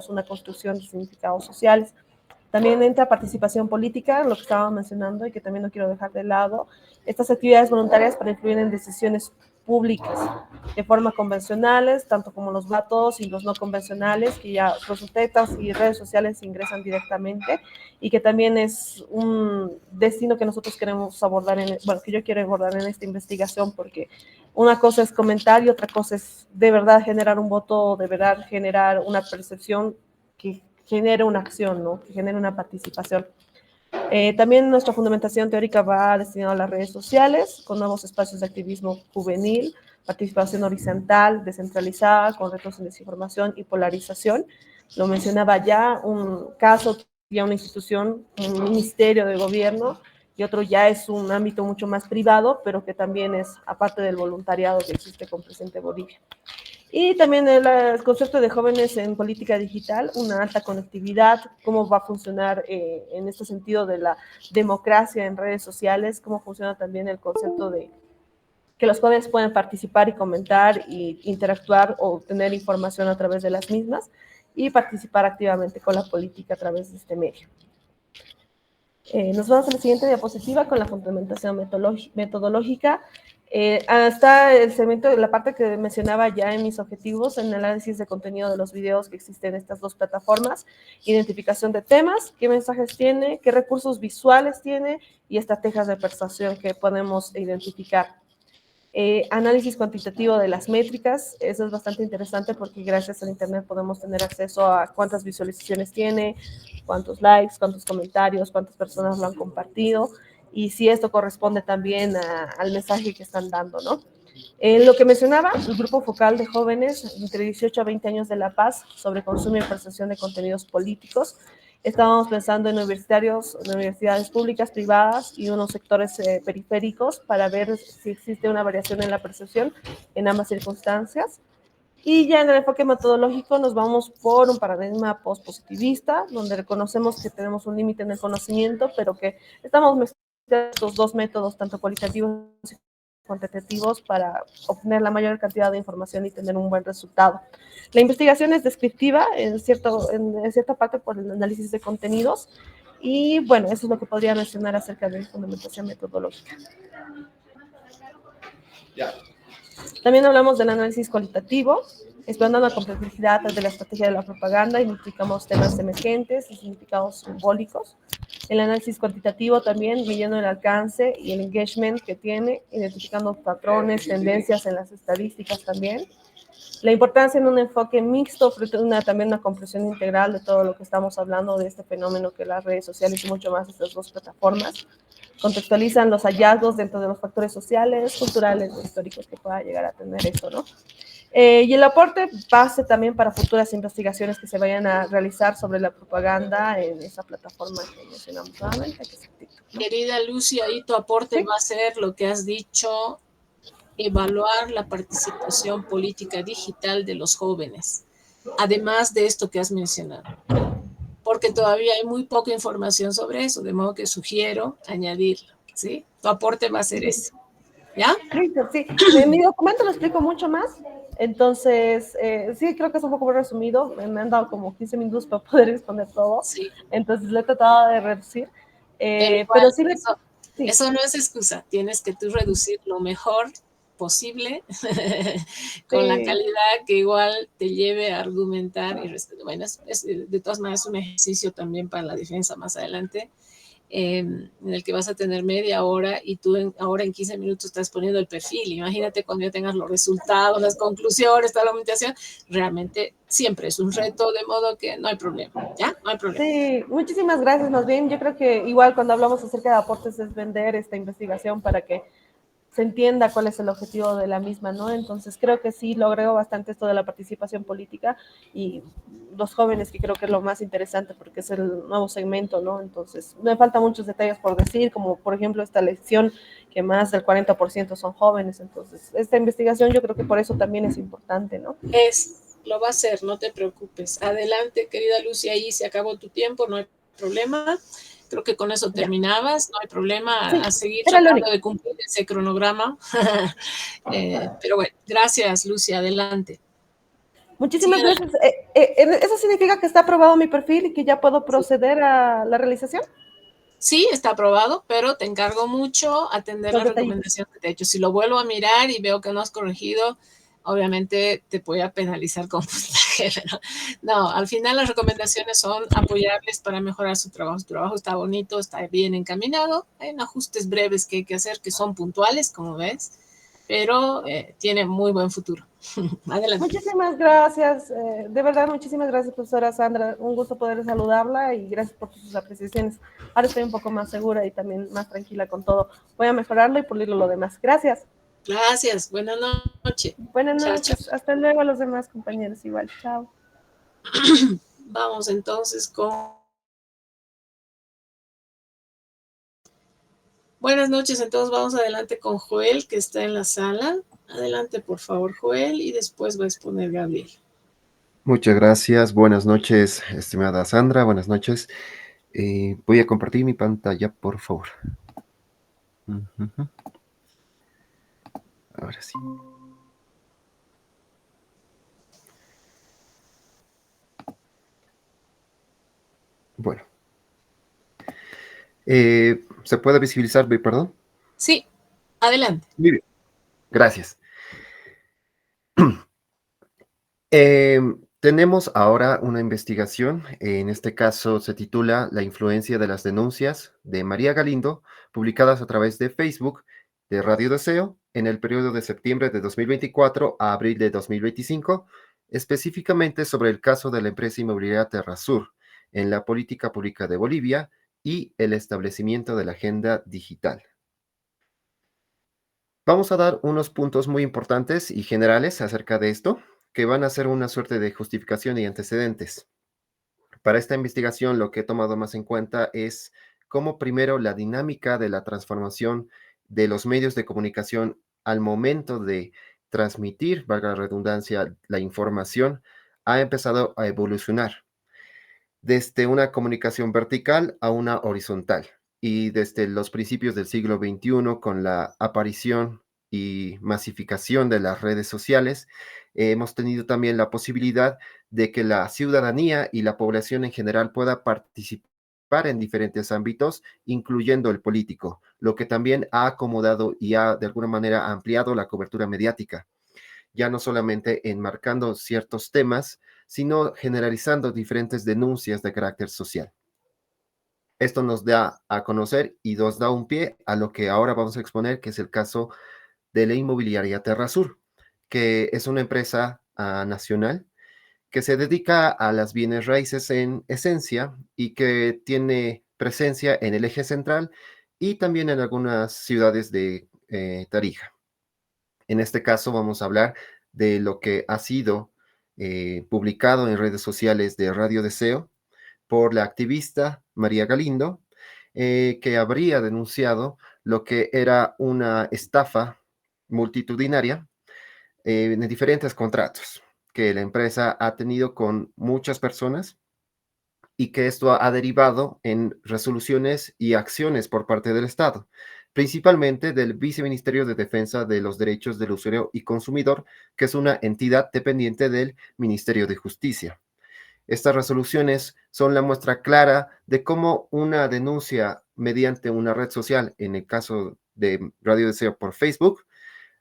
una construcción de significados sociales. También entra participación política, lo que estábamos mencionando y que también no quiero dejar de lado, estas actividades voluntarias para influir en decisiones públicas de forma convencionales, tanto como los votos y los no convencionales, que ya los tetas y redes sociales ingresan directamente y que también es un destino que nosotros queremos abordar, que yo quiero abordar en esta investigación, porque una cosa es comentar y otra cosa es de verdad generar un voto, de verdad generar una percepción que genere una acción, ¿no? Que genere una participación. También nuestra fundamentación teórica va destinada a las redes sociales, con nuevos espacios de activismo juvenil, participación horizontal, descentralizada, con retos en desinformación y polarización. Lo mencionaba ya, un caso ya una institución, un ministerio de gobierno, y otro ya es un ámbito mucho más privado, pero que también es aparte del voluntariado que existe con Presente Bolivia. Y también el concepto de jóvenes en política digital, una alta conectividad, cómo va a funcionar en este sentido de la democracia en redes sociales, cómo funciona también el concepto de que los jóvenes pueden participar y comentar e interactuar o obtener información a través de las mismas y participar activamente con la política a través de este medio. Nos vamos a la siguiente diapositiva con la fundamentación metodológica. Hasta el segmento, la parte que mencionaba ya en mis objetivos, en el análisis de contenido de los videos que existen en estas dos plataformas, identificación de temas, qué mensajes tiene, qué recursos visuales tiene y estrategias de persuasión que podemos identificar. Análisis cuantitativo de las métricas, eso es bastante interesante porque gracias al internet podemos tener acceso a cuántas visualizaciones tiene, cuántos likes, cuántos comentarios, cuántas personas lo han compartido y si esto corresponde también al mensaje que están dando, ¿no? Lo que mencionaba, el grupo focal de jóvenes entre 18 a 20 años de La Paz sobre consumo y percepción de contenidos políticos. Estábamos pensando en universitarios, en universidades públicas, privadas y unos sectores periféricos para ver si existe una variación en la percepción en ambas circunstancias. Y ya en el enfoque metodológico nos vamos por un paradigma postpositivista, donde reconocemos que tenemos un límite en el conocimiento, pero que estamos mezclando estos dos métodos, tanto cualitativos y cuantitativos, para obtener la mayor cantidad de información y tener un buen resultado. La investigación es descriptiva en cierta parte por el análisis de contenidos y bueno, eso es lo que podría mencionar acerca de fundamentación metodológica. Ya. También hablamos del análisis cualitativo, explorando la complejidad de la estrategia de la propaganda, identificamos temas emergentes y significados simbólicos. El análisis cuantitativo también, midiendo el alcance y el engagement que tiene, identificando patrones, tendencias en las estadísticas también. La importancia en un enfoque mixto, también una comprensión integral de todo lo que estamos hablando de este fenómeno que las redes sociales y mucho más estas dos plataformas contextualizan los hallazgos dentro de los factores sociales, culturales o históricos que pueda llegar a tener esto, ¿no? Y el aporte base también para futuras investigaciones que se vayan a realizar sobre la propaganda en esa plataforma que mencionamos nuevamente, que es TikTok, ¿no? Querida Lucia, ahí tu aporte ¿Sí? va a ser lo que has dicho, evaluar la participación política digital de los jóvenes, además de esto que has mencionado, porque todavía hay muy poca información sobre eso, de modo que sugiero añadirlo, ¿sí? Tu aporte va a ser ese, ¿ya? Listo, sí. En mi documento lo explico mucho más, entonces, sí, creo que es un poco muy resumido, me han dado como 15 minutos para poder responder todo, Sí. entonces lo he tratado de reducir, Pero pero igual, sí, sí. eso no es excusa, tienes que tú reducir lo mejor posible con la Sí. calidad que igual te lleve a argumentar y bueno, es de todas maneras un ejercicio también para la defensa más adelante, en el que vas a tener media hora y tú ahora en 15 minutos estás poniendo el perfil. Imagínate cuando ya tengas los resultados, las conclusiones, toda la argumentación, realmente siempre es un reto, de modo que no hay problema, ¿ya? No hay problema. Sí, muchísimas gracias. Más bien, yo creo que igual cuando hablamos acerca de aportes es vender esta investigación para que se entienda cuál es el objetivo de la misma, ¿no? Entonces creo que sí lo agrego bastante esto de la participación política y los jóvenes, que creo que es lo más interesante porque es el nuevo segmento, ¿no? Entonces me faltan muchos detalles por decir, como por ejemplo esta lección que más del 40% son jóvenes, entonces esta investigación yo creo que por eso también es importante, ¿no? Lo va a hacer, no te preocupes. Adelante, querida Lucia, ahí se acabó tu tiempo, no hay problema. Creo que con eso terminabas, no hay problema, Sí, a seguir era lo tratando único. de cumplir ese cronograma. Pero bueno, gracias, Lucia, adelante. Muchísimas Sigue gracias. ¿Eso significa que está aprobado mi perfil y que ya puedo proceder a la realización? Sí, está aprobado, pero te encargo mucho atender Los la detallitos. recomendación que te he hecho. Si lo vuelvo a mirar y veo que no has corregido, obviamente te voy a penalizar con puntaje. Pero no, al final las recomendaciones son apoyarles para mejorar su trabajo. Su trabajo está bonito, está bien encaminado. Hay ajustes breves que hay que hacer que son puntuales, como ves, pero tiene muy buen futuro. Adelante. Muchísimas gracias, de verdad, muchísimas gracias, profesora Sandra. Un gusto poder saludarla y gracias por sus apreciaciones. Ahora estoy un poco más segura y también más tranquila con todo. Voy a mejorarlo y pulirlo lo demás. Gracias. Gracias. Buenas noches. Buenas Chao, chao. noches. Hasta luego a los demás compañeros igual. Chao. Vamos entonces con... Buenas noches, entonces vamos adelante con Joel, que está en la sala. Adelante, por favor, Joel, y después va a exponer Gabriel. Muchas gracias. Buenas noches, estimada Sandra. Buenas noches. Voy a compartir mi pantalla, por favor. Ahora sí. Bueno. ¿Se puede visibilizar, perdón? Sí, adelante. Muy bien. Gracias. Tenemos ahora una investigación, en este caso se titula La influencia de las denuncias de María Galindo, publicadas a través de Facebook de Radio Deseo en el periodo de septiembre de 2024 a abril de 2025, específicamente sobre el caso de la empresa inmobiliaria Terrasur en la política pública de Bolivia y el establecimiento de la agenda digital. Vamos a dar unos puntos muy importantes y generales acerca de esto, que van a ser una suerte de justificación y antecedentes. Para esta investigación, lo que he tomado más en cuenta es cómo primero la dinámica de la transformación de los medios de comunicación al momento de transmitir, valga la redundancia, la información, ha empezado a evolucionar desde una comunicación vertical a una horizontal. Y desde los principios del siglo XXI, con la aparición y masificación de las redes sociales, hemos tenido también la posibilidad de que la ciudadanía y la población en general pueda participar en diferentes ámbitos, incluyendo el político, lo que también ha acomodado y ha de alguna manera ampliado la cobertura mediática, ya no solamente enmarcando ciertos temas, sino generalizando diferentes denuncias de carácter social. Esto nos da a conocer y nos da un pie a lo que ahora vamos a exponer, que es el caso de la inmobiliaria Terrasur, que es una empresa nacional que se dedica a las bienes raíces en esencia y que tiene presencia en el eje central y también en algunas ciudades de Tarija. En este caso vamos a hablar de lo que ha sido publicado en redes sociales de Radio Deseo por la activista María Galindo, que habría denunciado lo que era una estafa multitudinaria en diferentes contratos que la empresa ha tenido con muchas personas y que esto ha derivado en resoluciones y acciones por parte del Estado, principalmente del Viceministerio de Defensa de los Derechos del Usuario y Consumidor, que es una entidad dependiente del Ministerio de Justicia. Estas resoluciones son la muestra clara de cómo una denuncia mediante una red social, en el caso de Radio Deseo por Facebook,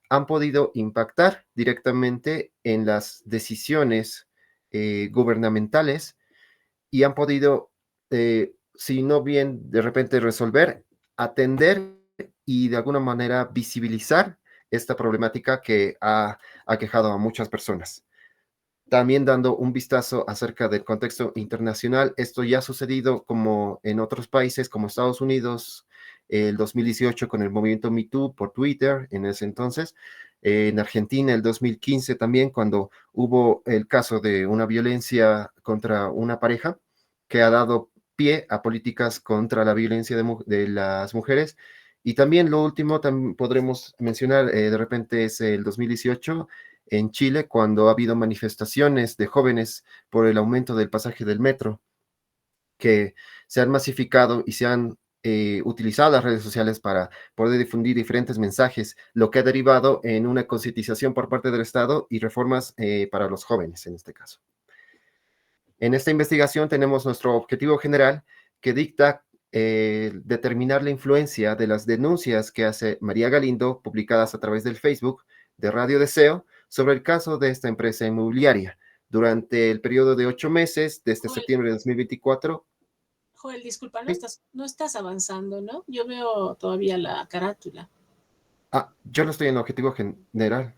han podido impactar directamente en las decisiones gubernamentales y han podido, si no bien de repente resolver, atender y de alguna manera visibilizar esta problemática que ha aquejado a muchas personas. También dando un vistazo acerca del contexto internacional, esto ya ha sucedido como en otros países como Estados Unidos, el 2018 con el movimiento Me Too por Twitter en ese entonces, en Argentina el 2015 también cuando hubo el caso de una violencia contra una pareja que ha dado pie a políticas contra la violencia de las mujeres. Y también lo último, también podremos mencionar de repente es el 2018 en Chile cuando ha habido manifestaciones de jóvenes por el aumento del pasaje del metro, que se han masificado y se han utilizado las redes sociales para poder difundir diferentes mensajes, lo que ha derivado en una concientización por parte del Estado y reformas para los jóvenes en este caso. En esta investigación tenemos nuestro objetivo general que dicta determinar la influencia de las denuncias que hace María Galindo, publicadas a través del Facebook de Radio Deseo, sobre el caso de esta empresa inmobiliaria durante el periodo de 8 meses, desde Joel, septiembre de 2024. Joel, disculpa, Sí. no estás avanzando, ¿no? Yo veo todavía la carátula. Yo no estoy en objetivo general.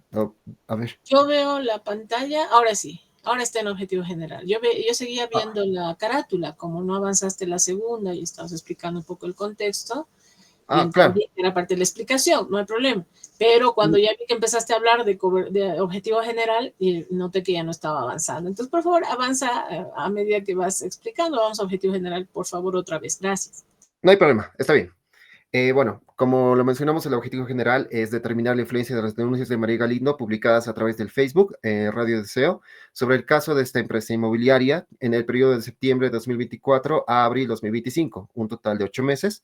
A ver. Yo veo la pantalla, ahora sí, ahora está en objetivo general. Yo seguía viendo la carátula, como no avanzaste la segunda y estabas explicando un poco el contexto, y Claro. entendí que era parte de la explicación, no hay problema. Pero cuando ya vi que empezaste a hablar de objetivo general, y noté que ya no estaba avanzando. Entonces, por favor, avanza a medida que vas explicando. Vamos a objetivo general, por favor, otra vez. Gracias. No hay problema, está bien. Bueno, como lo mencionamos, el objetivo general es determinar la influencia de las denuncias de María Galindo publicadas a través del Facebook, Radio Deseo, sobre el caso de esta empresa inmobiliaria en el periodo de septiembre de 2024 a abril de 2025, un total de 8 meses,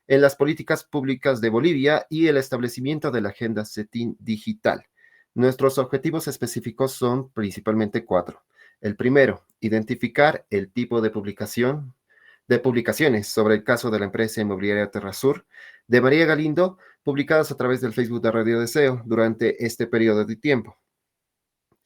en las políticas públicas de Bolivia y el establecimiento de la agenda CETIN digital. Nuestros objetivos específicos son principalmente 4. El primero, identificar el tipo de publicaciones sobre el caso de la empresa inmobiliaria Terrasur de María Galindo, publicadas a través del Facebook de Radio Deseo durante este periodo de tiempo.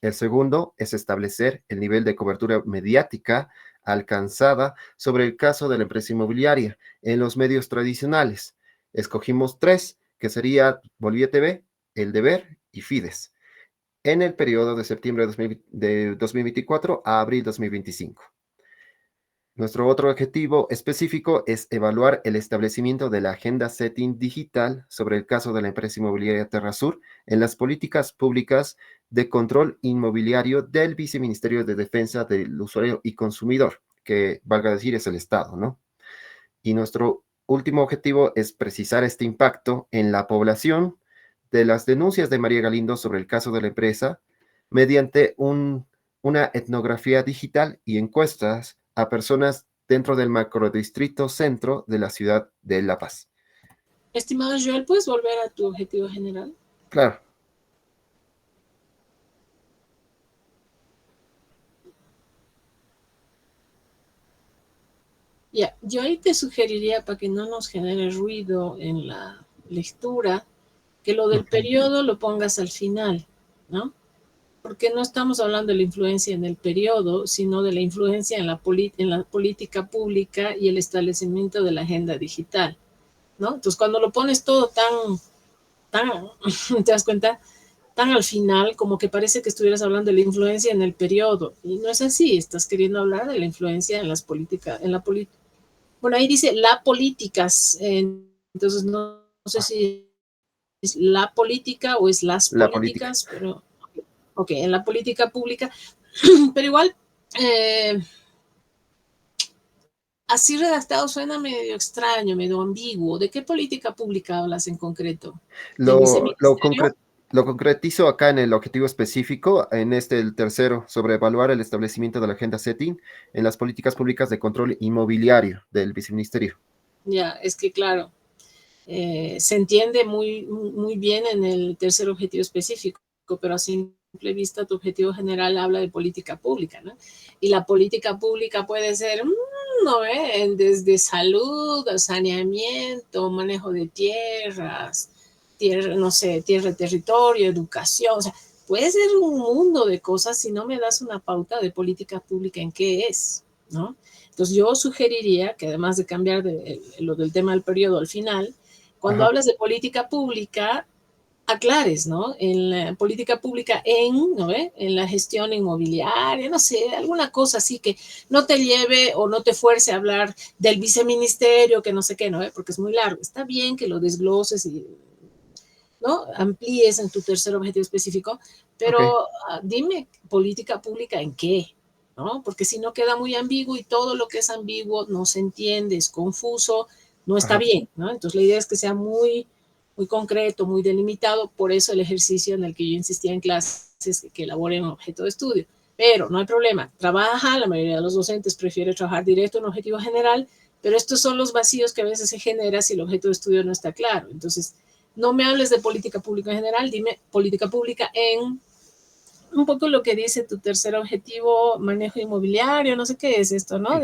El segundo es establecer el nivel de cobertura mediática alcanzada sobre el caso de la empresa inmobiliaria en los medios tradicionales. Escogimos 3, que sería Bolivia TV, El Deber y Fides, en el periodo de septiembre de 2024 a abril 2025. Nuestro otro objetivo específico es evaluar el establecimiento de la agenda CETIN digital sobre el caso de la empresa inmobiliaria Terrasur en las políticas públicas de control inmobiliario del Viceministerio de Defensa del Usuario y Consumidor, que valga decir es el Estado, ¿no? Y nuestro último objetivo es precisar este impacto en la población de las denuncias de María Galindo sobre el caso de la empresa mediante una etnografía digital y encuestas a personas dentro del macrodistrito centro de la ciudad de La Paz. Estimado Joel, ¿puedes volver a tu objetivo general? Claro. Ya, yo ahí te sugeriría, para que no nos genere ruido en la lectura, que lo del periodo lo pongas al final, ¿no? Porque no estamos hablando de la influencia en el periodo, sino de la influencia en la política pública y el establecimiento de la agenda digital, ¿no? Entonces, cuando lo pones todo ¿te das cuenta? Tan al final, como que parece que estuvieras hablando de la influencia en el periodo, y no es así, estás queriendo hablar de la influencia en las políticas, bueno, ahí dice la políticas, entonces no sé si es la política o es las políticas, pero ok, en la política pública, pero igual, así redactado suena medio extraño, medio ambiguo. ¿De qué política pública hablas en concreto? Lo concretizo acá en el objetivo específico, en el tercero, sobre evaluar el establecimiento de la agenda CETIN en las políticas públicas de control inmobiliario del Viceministerio. Ya, es que claro, se entiende muy, muy bien en el tercer objetivo específico, pero a simple vista tu objetivo general habla de política pública, ¿no? Y la política pública puede ser, ¿no ve? Desde salud, saneamiento, manejo de tierras, no sé, tierra, territorio, educación, o sea, puede ser un mundo de cosas si no me das una pauta de política pública en qué es, ¿no? Entonces yo sugeriría que además de cambiar lo del tema del periodo al final, cuando hablas de política pública, aclares, ¿no? En la política pública ¿no ve? En la gestión inmobiliaria, no sé, alguna cosa así que no te lleve o no te fuerce a hablar del viceministerio, que no sé qué, ¿no ve? Porque es muy largo. Está bien que lo desgloses y, ¿no? Amplíes en tu tercer objetivo específico, pero dime, política pública ¿en qué? ¿No? Porque si no queda muy ambiguo y todo lo que es ambiguo no se entiende, es confuso, no está bien, ¿no? Entonces la idea es que sea muy, muy concreto, muy delimitado, por eso el ejercicio en el que yo insistía en clases que elaboren un objeto de estudio. Pero no hay problema, la mayoría de los docentes prefiere trabajar directo en un objetivo general, pero estos son los vacíos que a veces se genera si el objeto de estudio no está claro. Entonces, no me hables de política pública en general, dime política pública en un poco lo que dice tu tercer objetivo, manejo inmobiliario, no sé qué es esto, ¿no?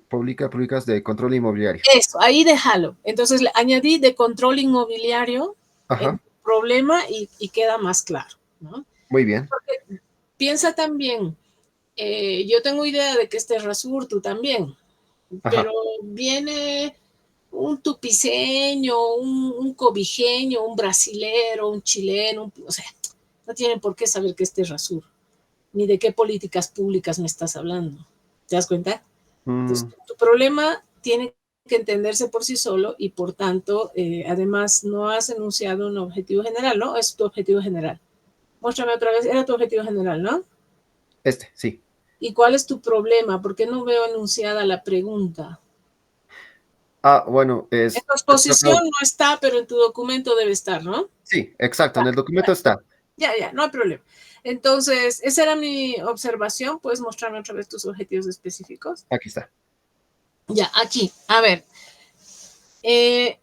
Políticas de control inmobiliario. Eso, ahí déjalo. Entonces le añadí de control inmobiliario en Ajá, problema y queda más claro, ¿no? muy bien. Porque piensa también, yo tengo idea de que este Rasur, tú también, pero Ajá. viene un tupiceño, un cobijeño, un brasilero, un chileno, o sea, no tienen por qué saber que este Rasur, ni de qué políticas públicas me estás hablando. ¿Te das cuenta? Entonces, Mm, tu problema tiene que entenderse por sí solo y por tanto, además, no has enunciado un objetivo general, ¿no? Es tu objetivo general. Muéstrame otra vez, era tu objetivo general, ¿no? sí. ¿Y cuál es tu problema? ¿Por qué no veo enunciada la pregunta? Bueno, En tu exposición no está, pero en tu documento debe estar, ¿no? sí, exacto, en Ya, el documento está. ya, no hay problema. Entonces, esa era mi observación. ¿Puedes mostrarme otra vez tus objetivos específicos? Aquí está. Ya, aquí. A ver,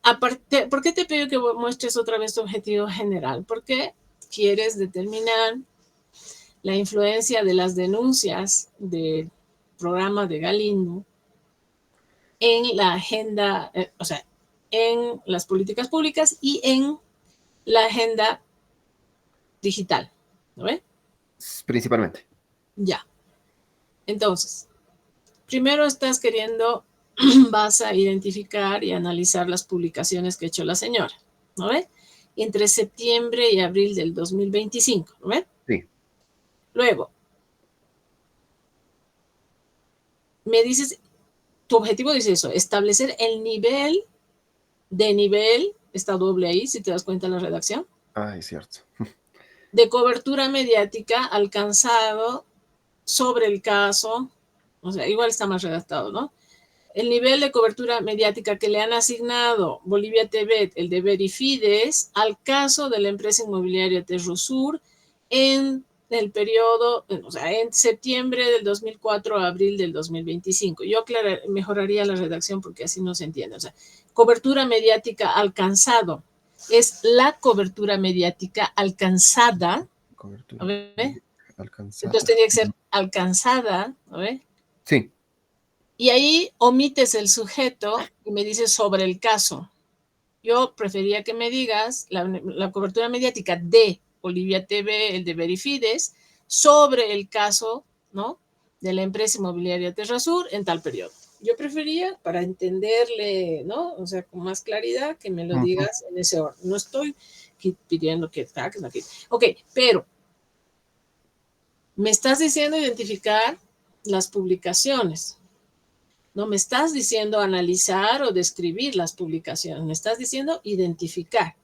aparte, ¿por qué te pido que muestres otra vez tu objetivo general? Porque quieres determinar la influencia de las denuncias del programa de Galindo en la agenda, o sea, en las políticas públicas y en la agenda digital. ¿No ves? Principalmente. Ya. Entonces, primero estás queriendo, vas a identificar y analizar las publicaciones que ha hecho la señora. ¿No ves? Entre septiembre y abril del 2025. ¿No ves? Sí. Luego, me dices, tu objetivo dice eso, establecer el nivel, está doble ahí, si te das cuenta en la redacción, Es cierto. de cobertura mediática alcanzado sobre el caso, o sea, igual está más redactado, ¿no? El nivel de cobertura mediática que le han asignado Bolivia TV, el de Verifides, al caso de la empresa inmobiliaria Terrosur en el periodo, o sea, en septiembre del 2004 a abril del 2025. Yo mejoraría la redacción porque así no se entiende. O sea, cobertura mediática alcanzado. Es la cobertura mediática alcanzada. Cobertura ¿A ver? Entonces alcanzada. tendría que ser alcanzada. ¿A ver? Sí. Y ahí omites el sujeto y me dices sobre el caso. Yo prefería que me digas la cobertura mediática de Bolivia TV, el de Verifides, sobre el caso, ¿no? De la empresa inmobiliaria Terrasur en tal periodo. Yo prefería, para entenderle, ¿no? O sea, con más claridad, que me lo Ujú. digas en ese orden. No estoy pidiendo que saques aquí. Ok, pero me estás diciendo identificar las publicaciones. No me estás diciendo analizar o describir las publicaciones, me estás diciendo identificar.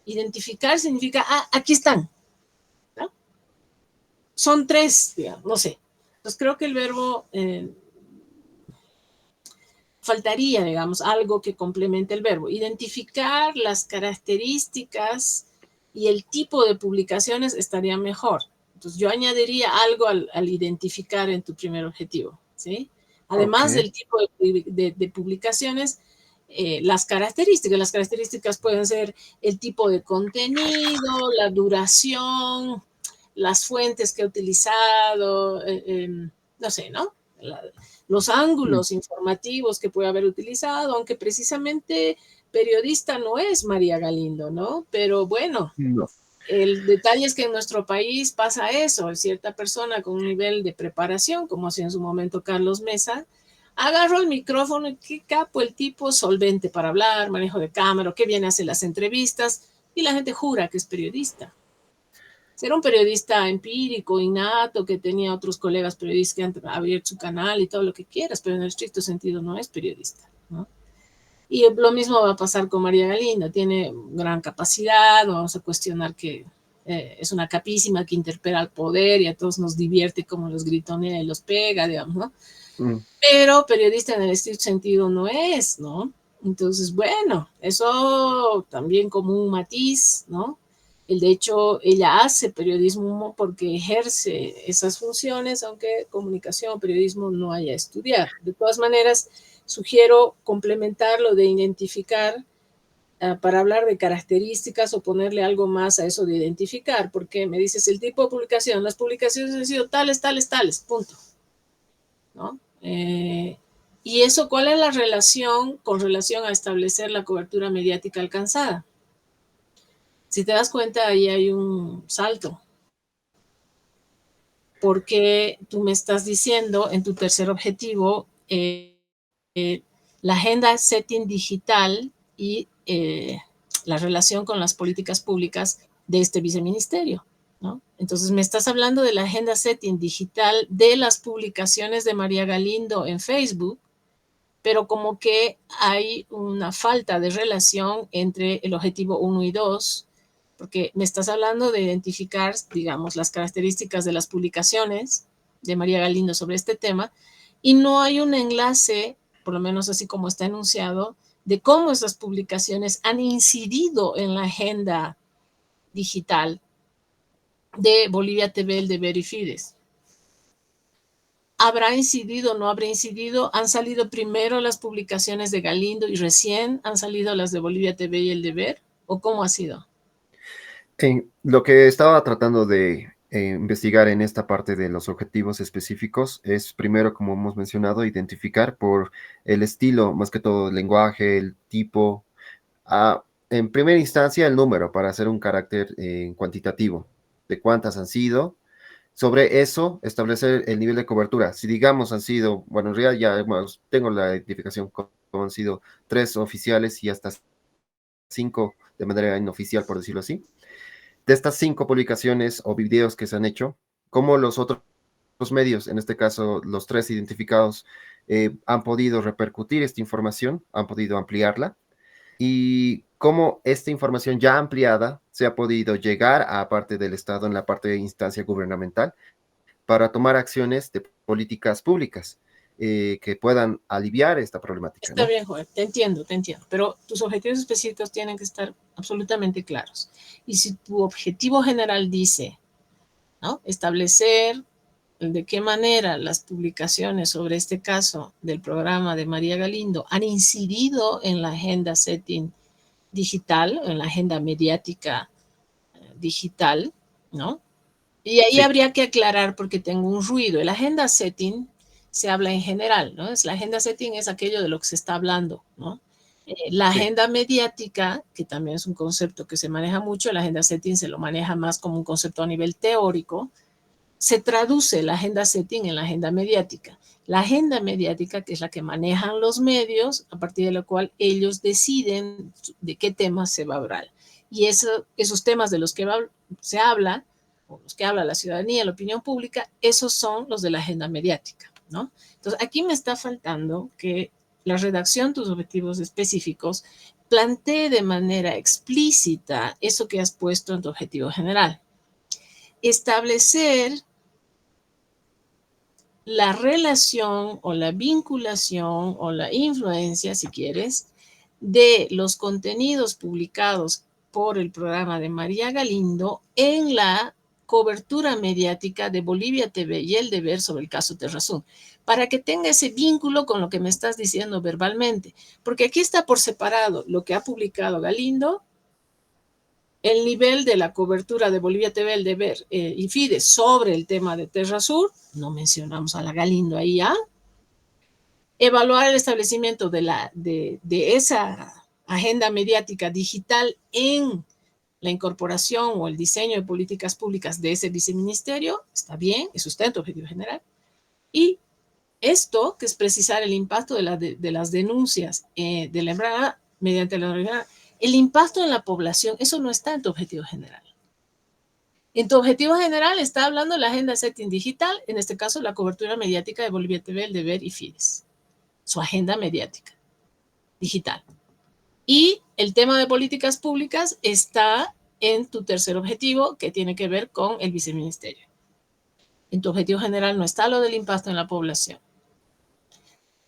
Identificar significa, aquí están, ¿no? Son tres, digamos, no sé. Entonces creo que el verbo faltaría, digamos, algo que complemente el verbo. Identificar las características y el tipo de publicaciones estaría mejor. Entonces yo añadiría algo al identificar en tu primer objetivo, ¿sí? Ok. Además del tipo de publicaciones, las características pueden ser el tipo de contenido, la duración, las fuentes que he utilizado, no sé, ¿no? Los Mm, ángulos informativos que puede haber utilizado, aunque precisamente periodista no es María Galindo, ¿no? Pero bueno, no. el detalle es que en nuestro país pasa eso, cierta persona con un nivel de preparación, como hacía en su momento Carlos Mesa, agarró el micrófono y qué capo el tipo, solvente para hablar, manejo de cámara, qué bien hace las entrevistas, y la gente jura que es periodista. Era un periodista empírico, innato, que tenía otros colegas periodistas que han abierto su canal y todo lo que quieras, pero en el estricto sentido no es periodista, ¿no? Y lo mismo va a pasar con María Galindo, tiene gran capacidad, no vamos a cuestionar que es una capísima que interpela al poder y a todos nos divierte como los gritonea y los pega, digamos, ¿no? Mm, Pero periodista en el estricto sentido no es, ¿no? Entonces, bueno, eso también como un matiz, ¿no? El de hecho, ella hace periodismo porque ejerce esas funciones, aunque comunicación o periodismo no haya estudiado. De todas maneras, sugiero complementar lo de identificar para hablar de características o ponerle algo más a eso de identificar, porque me dices el tipo de publicación, las publicaciones han sido tales, tales, tales, punto, ¿no? Y eso, ¿cuál es la relación con relación a establecer la cobertura mediática alcanzada? Si te das cuenta, ahí hay un salto, porque tú me estás diciendo en tu tercer objetivo, la agenda setting digital y la relación con las políticas públicas de este viceministerio, ¿no? Entonces me estás hablando de la agenda setting digital de las publicaciones de María Galindo en Facebook, pero como que hay una falta de relación entre el objetivo 1 y 2, porque me estás hablando de identificar, digamos, las características de las publicaciones de María Galindo sobre este tema, y no hay un enlace, por lo menos así como está enunciado, de cómo esas publicaciones han incidido en la agenda digital de Bolivia TV, El Deber y Fides. ¿Habrá incidido o no habrá incidido? ¿Han salido primero las publicaciones de Galindo y recién han salido las de Bolivia TV y El Deber? ¿O cómo ha sido? Lo que estaba tratando de investigar en esta parte de los objetivos específicos es primero, como hemos mencionado, identificar por el estilo, más que todo el lenguaje, el tipo, en primera instancia el número para hacer un carácter cuantitativo de cuántas han sido. Sobre eso, establecer el nivel de cobertura. Si digamos han sido, bueno, en realidad ya tengo la identificación como han sido 3 oficiales y hasta 5 de manera inoficial, por decirlo así. De estas 5 publicaciones o videos que se han hecho, ¿cómo los otros medios, en este caso los 3 identificados, han podido repercutir esta información, han podido ampliarla? Y cómo esta información ya ampliada se ha podido llegar a parte del Estado en la parte de instancia gubernamental para tomar acciones de políticas públicas que puedan aliviar esta problemática, Está ¿no? bien, Joel, te entiendo, pero tus objetivos específicos tienen que estar absolutamente claros. Y si tu objetivo general dice, ¿no?, establecer de qué manera las publicaciones sobre este caso del programa de María Galindo han incidido en la agenda setting digital, en la agenda mediática digital, ¿no? Y ahí Sí, habría que aclarar porque tengo un ruido. El agenda setting se habla en general, ¿no? La agenda setting es aquello de lo que se está hablando, ¿no? La sí, agenda mediática, que también es un concepto que se maneja mucho, la agenda setting se lo maneja más como un concepto a nivel teórico, se traduce la agenda setting en la agenda mediática. La agenda mediática, que es la que manejan los medios, a partir de la cual ellos deciden de qué temas se va a hablar. Y esos temas de los que se habla, o los que habla la ciudadanía, la opinión pública, esos son los de la agenda mediática, ¿no? Entonces, aquí me está faltando que la redacción, tus objetivos específicos, plantee de manera explícita eso que has puesto en tu objetivo general. Establecer la relación o la vinculación o la influencia, si quieres, de los contenidos publicados por el programa de María Galindo en la cobertura mediática de Bolivia TV y El Deber sobre el caso Terrazún, para que tenga ese vínculo con lo que me estás diciendo verbalmente, porque aquí está por separado lo que ha publicado Galindo, el nivel de la cobertura de Bolivia TV, El Deber y Fides sobre el tema de Terrasur, no mencionamos a la Galindo ahí, evaluar el establecimiento de esa agenda mediática digital en la incorporación o el diseño de políticas públicas de ese viceministerio, está bien, es sustento objetivo general, y esto, que es precisar el impacto de las denuncias de la embajada mediante la organización, el impacto en la población, eso no está en tu objetivo general. En tu objetivo general está hablando de la agenda setting digital, en este caso la cobertura mediática de Bolivia TV, El Deber y Fides. Su agenda mediática digital. Y el tema de políticas públicas está en tu tercer objetivo, que tiene que ver con el viceministerio. En tu objetivo general no está lo del impacto en la población.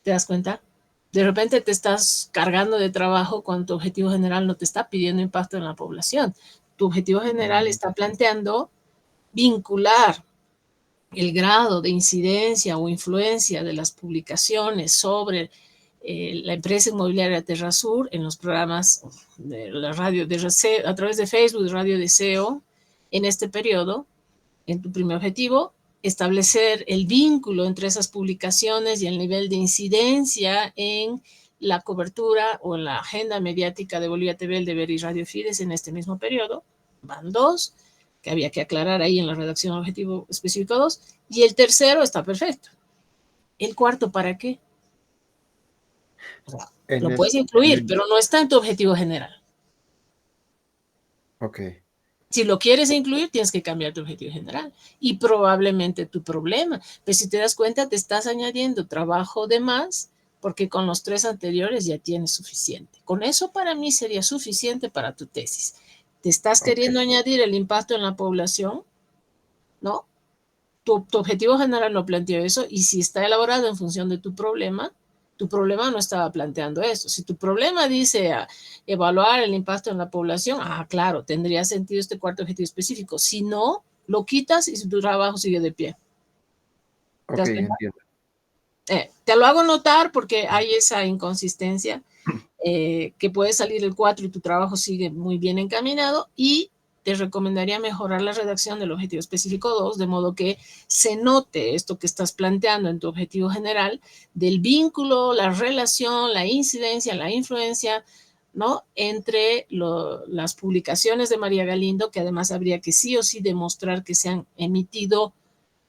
¿Te das cuenta? De repente te estás cargando de trabajo cuando tu objetivo general no te está pidiendo impacto en la población. Tu objetivo general está planteando vincular el grado de incidencia o influencia de las publicaciones sobre la empresa inmobiliaria Terrasur en los programas de la radio a través de Facebook, Radio Deseo, en este periodo, en tu primer objetivo, establecer el vínculo entre esas publicaciones y el nivel de incidencia en la cobertura o en la agenda mediática de Bolivia TV, El Deber y Radio Fides en este mismo periodo. Van 2, que había que aclarar ahí en la redacción objetivo específico 2, y el tercero está perfecto. El cuarto, ¿para qué? O sea, lo puedes incluir, pero no está en tu objetivo general. Ok. Si lo quieres incluir, tienes que cambiar tu objetivo general y probablemente tu problema. Pero si te das cuenta, te estás añadiendo trabajo de más porque con los 3 anteriores ya tienes suficiente. Con eso para mí sería suficiente para tu tesis. Te estás queriendo añadir el impacto en la población, ¿no? Tu objetivo general no planteó eso y si está elaborado en función de tu problema no estaba planteando eso. Si tu problema dice evaluar el impacto en la población, claro, tendría sentido este cuarto objetivo específico. Si no, lo quitas y tu trabajo sigue de pie. Ok, entiendo. Te lo hago notar porque hay esa inconsistencia que puede salir el 4 y tu trabajo sigue muy bien encaminado y te recomendaría mejorar la redacción del objetivo específico 2, de modo que se note esto que estás planteando en tu objetivo general del vínculo, la relación, la incidencia, la influencia, ¿no? Entre las publicaciones de María Galindo, que además habría que sí o sí demostrar que se han emitido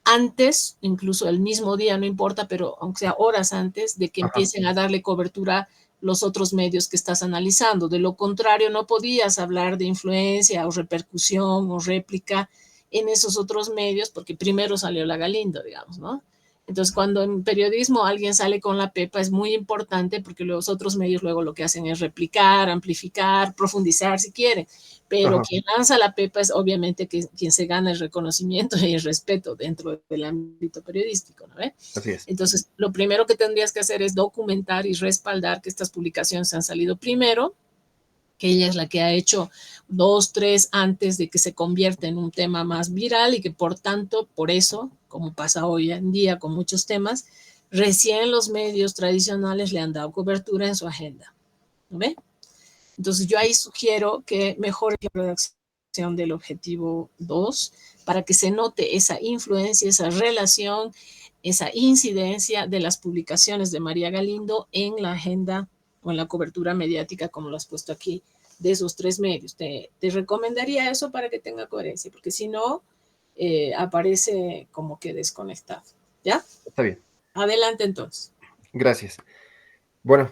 antes, incluso el mismo día, no importa, pero aunque sea horas antes de que empiecen a darle cobertura los otros medios que estás analizando. De lo contrario, no podías hablar de influencia o repercusión o réplica en esos otros medios porque primero salió la Galindo, digamos, ¿no? Entonces, cuando en periodismo alguien sale con la pepa es muy importante porque los otros medios luego lo que hacen es replicar, amplificar, profundizar si quieren. Pero quien lanza la pepa es obviamente quien se gana el reconocimiento y el respeto dentro del ámbito periodístico, ¿no? Así es. Entonces, lo primero que tendrías que hacer es documentar y respaldar que estas publicaciones han salido primero, que ella es la que ha hecho 2, 3 antes de que se convierta en un tema más viral y que por tanto, por eso, como pasa hoy en día con muchos temas, recién los medios tradicionales le han dado cobertura en su agenda. ¿No ve? Entonces yo ahí sugiero que mejore la redacción del objetivo 2 para que se note esa influencia, esa relación, esa incidencia de las publicaciones de María Galindo en la agenda o en la cobertura mediática, como lo has puesto aquí, de esos 3 medios. Te recomendaría eso para que tenga coherencia, porque si no, aparece como que desconectado. ¿Ya? Está bien. Adelante entonces. Gracias. Bueno,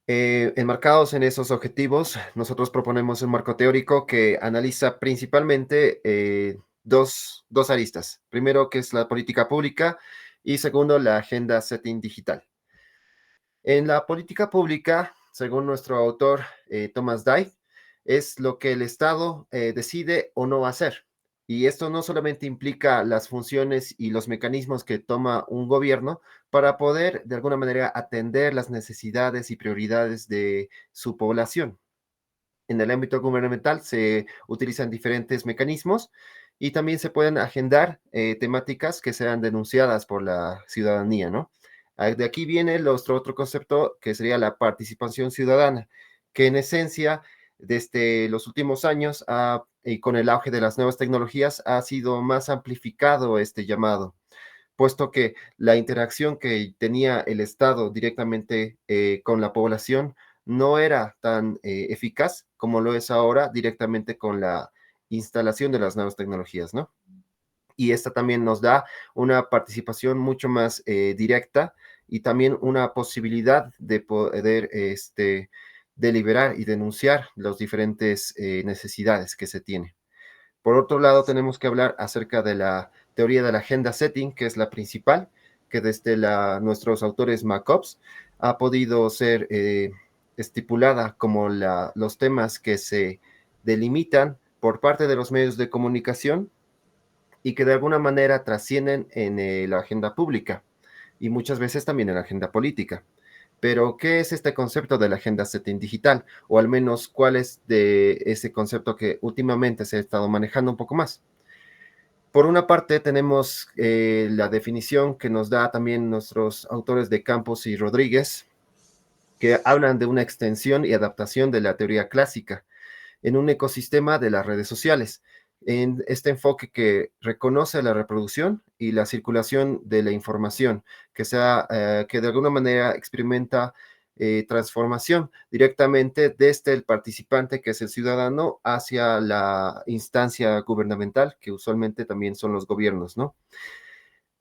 enmarcados en esos objetivos, nosotros proponemos un marco teórico que analiza principalmente dos aristas. Primero, que es la política pública, y segundo, la agenda setting digital. En la política pública, según nuestro autor Thomas Dye, es lo que el Estado decide o no hacer. Y esto no solamente implica las funciones y los mecanismos que toma un gobierno para poder, de alguna manera, atender las necesidades y prioridades de su población. En el ámbito gubernamental se utilizan diferentes mecanismos y también se pueden agendar temáticas que sean denunciadas por la ciudadanía, ¿no? De aquí viene nuestro otro concepto que sería la participación ciudadana, que en esencia, desde los últimos años, y con el auge de las nuevas tecnologías, ha sido más amplificado este llamado, puesto que la interacción que tenía el Estado directamente con la población no era tan eficaz como lo es ahora directamente con la instalación de las nuevas tecnologías, ¿no? Y esta también nos da una participación mucho más directa y también una posibilidad de poder deliberar y denunciar las diferentes necesidades que se tienen. Por otro lado, tenemos que hablar acerca de la teoría de la agenda setting, que es la principal, que desde nuestros autores MacOps ha podido ser estipulada como los temas que se delimitan por parte de los medios de comunicación y que de alguna manera trascienden en la agenda pública y muchas veces también en la agenda política. Pero, ¿qué es este concepto de la agenda setting digital? O al menos, ¿cuál es de ese concepto que últimamente se ha estado manejando un poco más? Por una parte, tenemos la definición que nos da también nuestros autores de Campos y Rodríguez, que hablan de una extensión y adaptación de la teoría clásica en un ecosistema de las redes sociales. En este enfoque que reconoce la reproducción y la circulación de la información, que de alguna manera experimenta transformación directamente desde el participante, que es el ciudadano, hacia la instancia gubernamental, que usualmente también son los gobiernos, ¿no?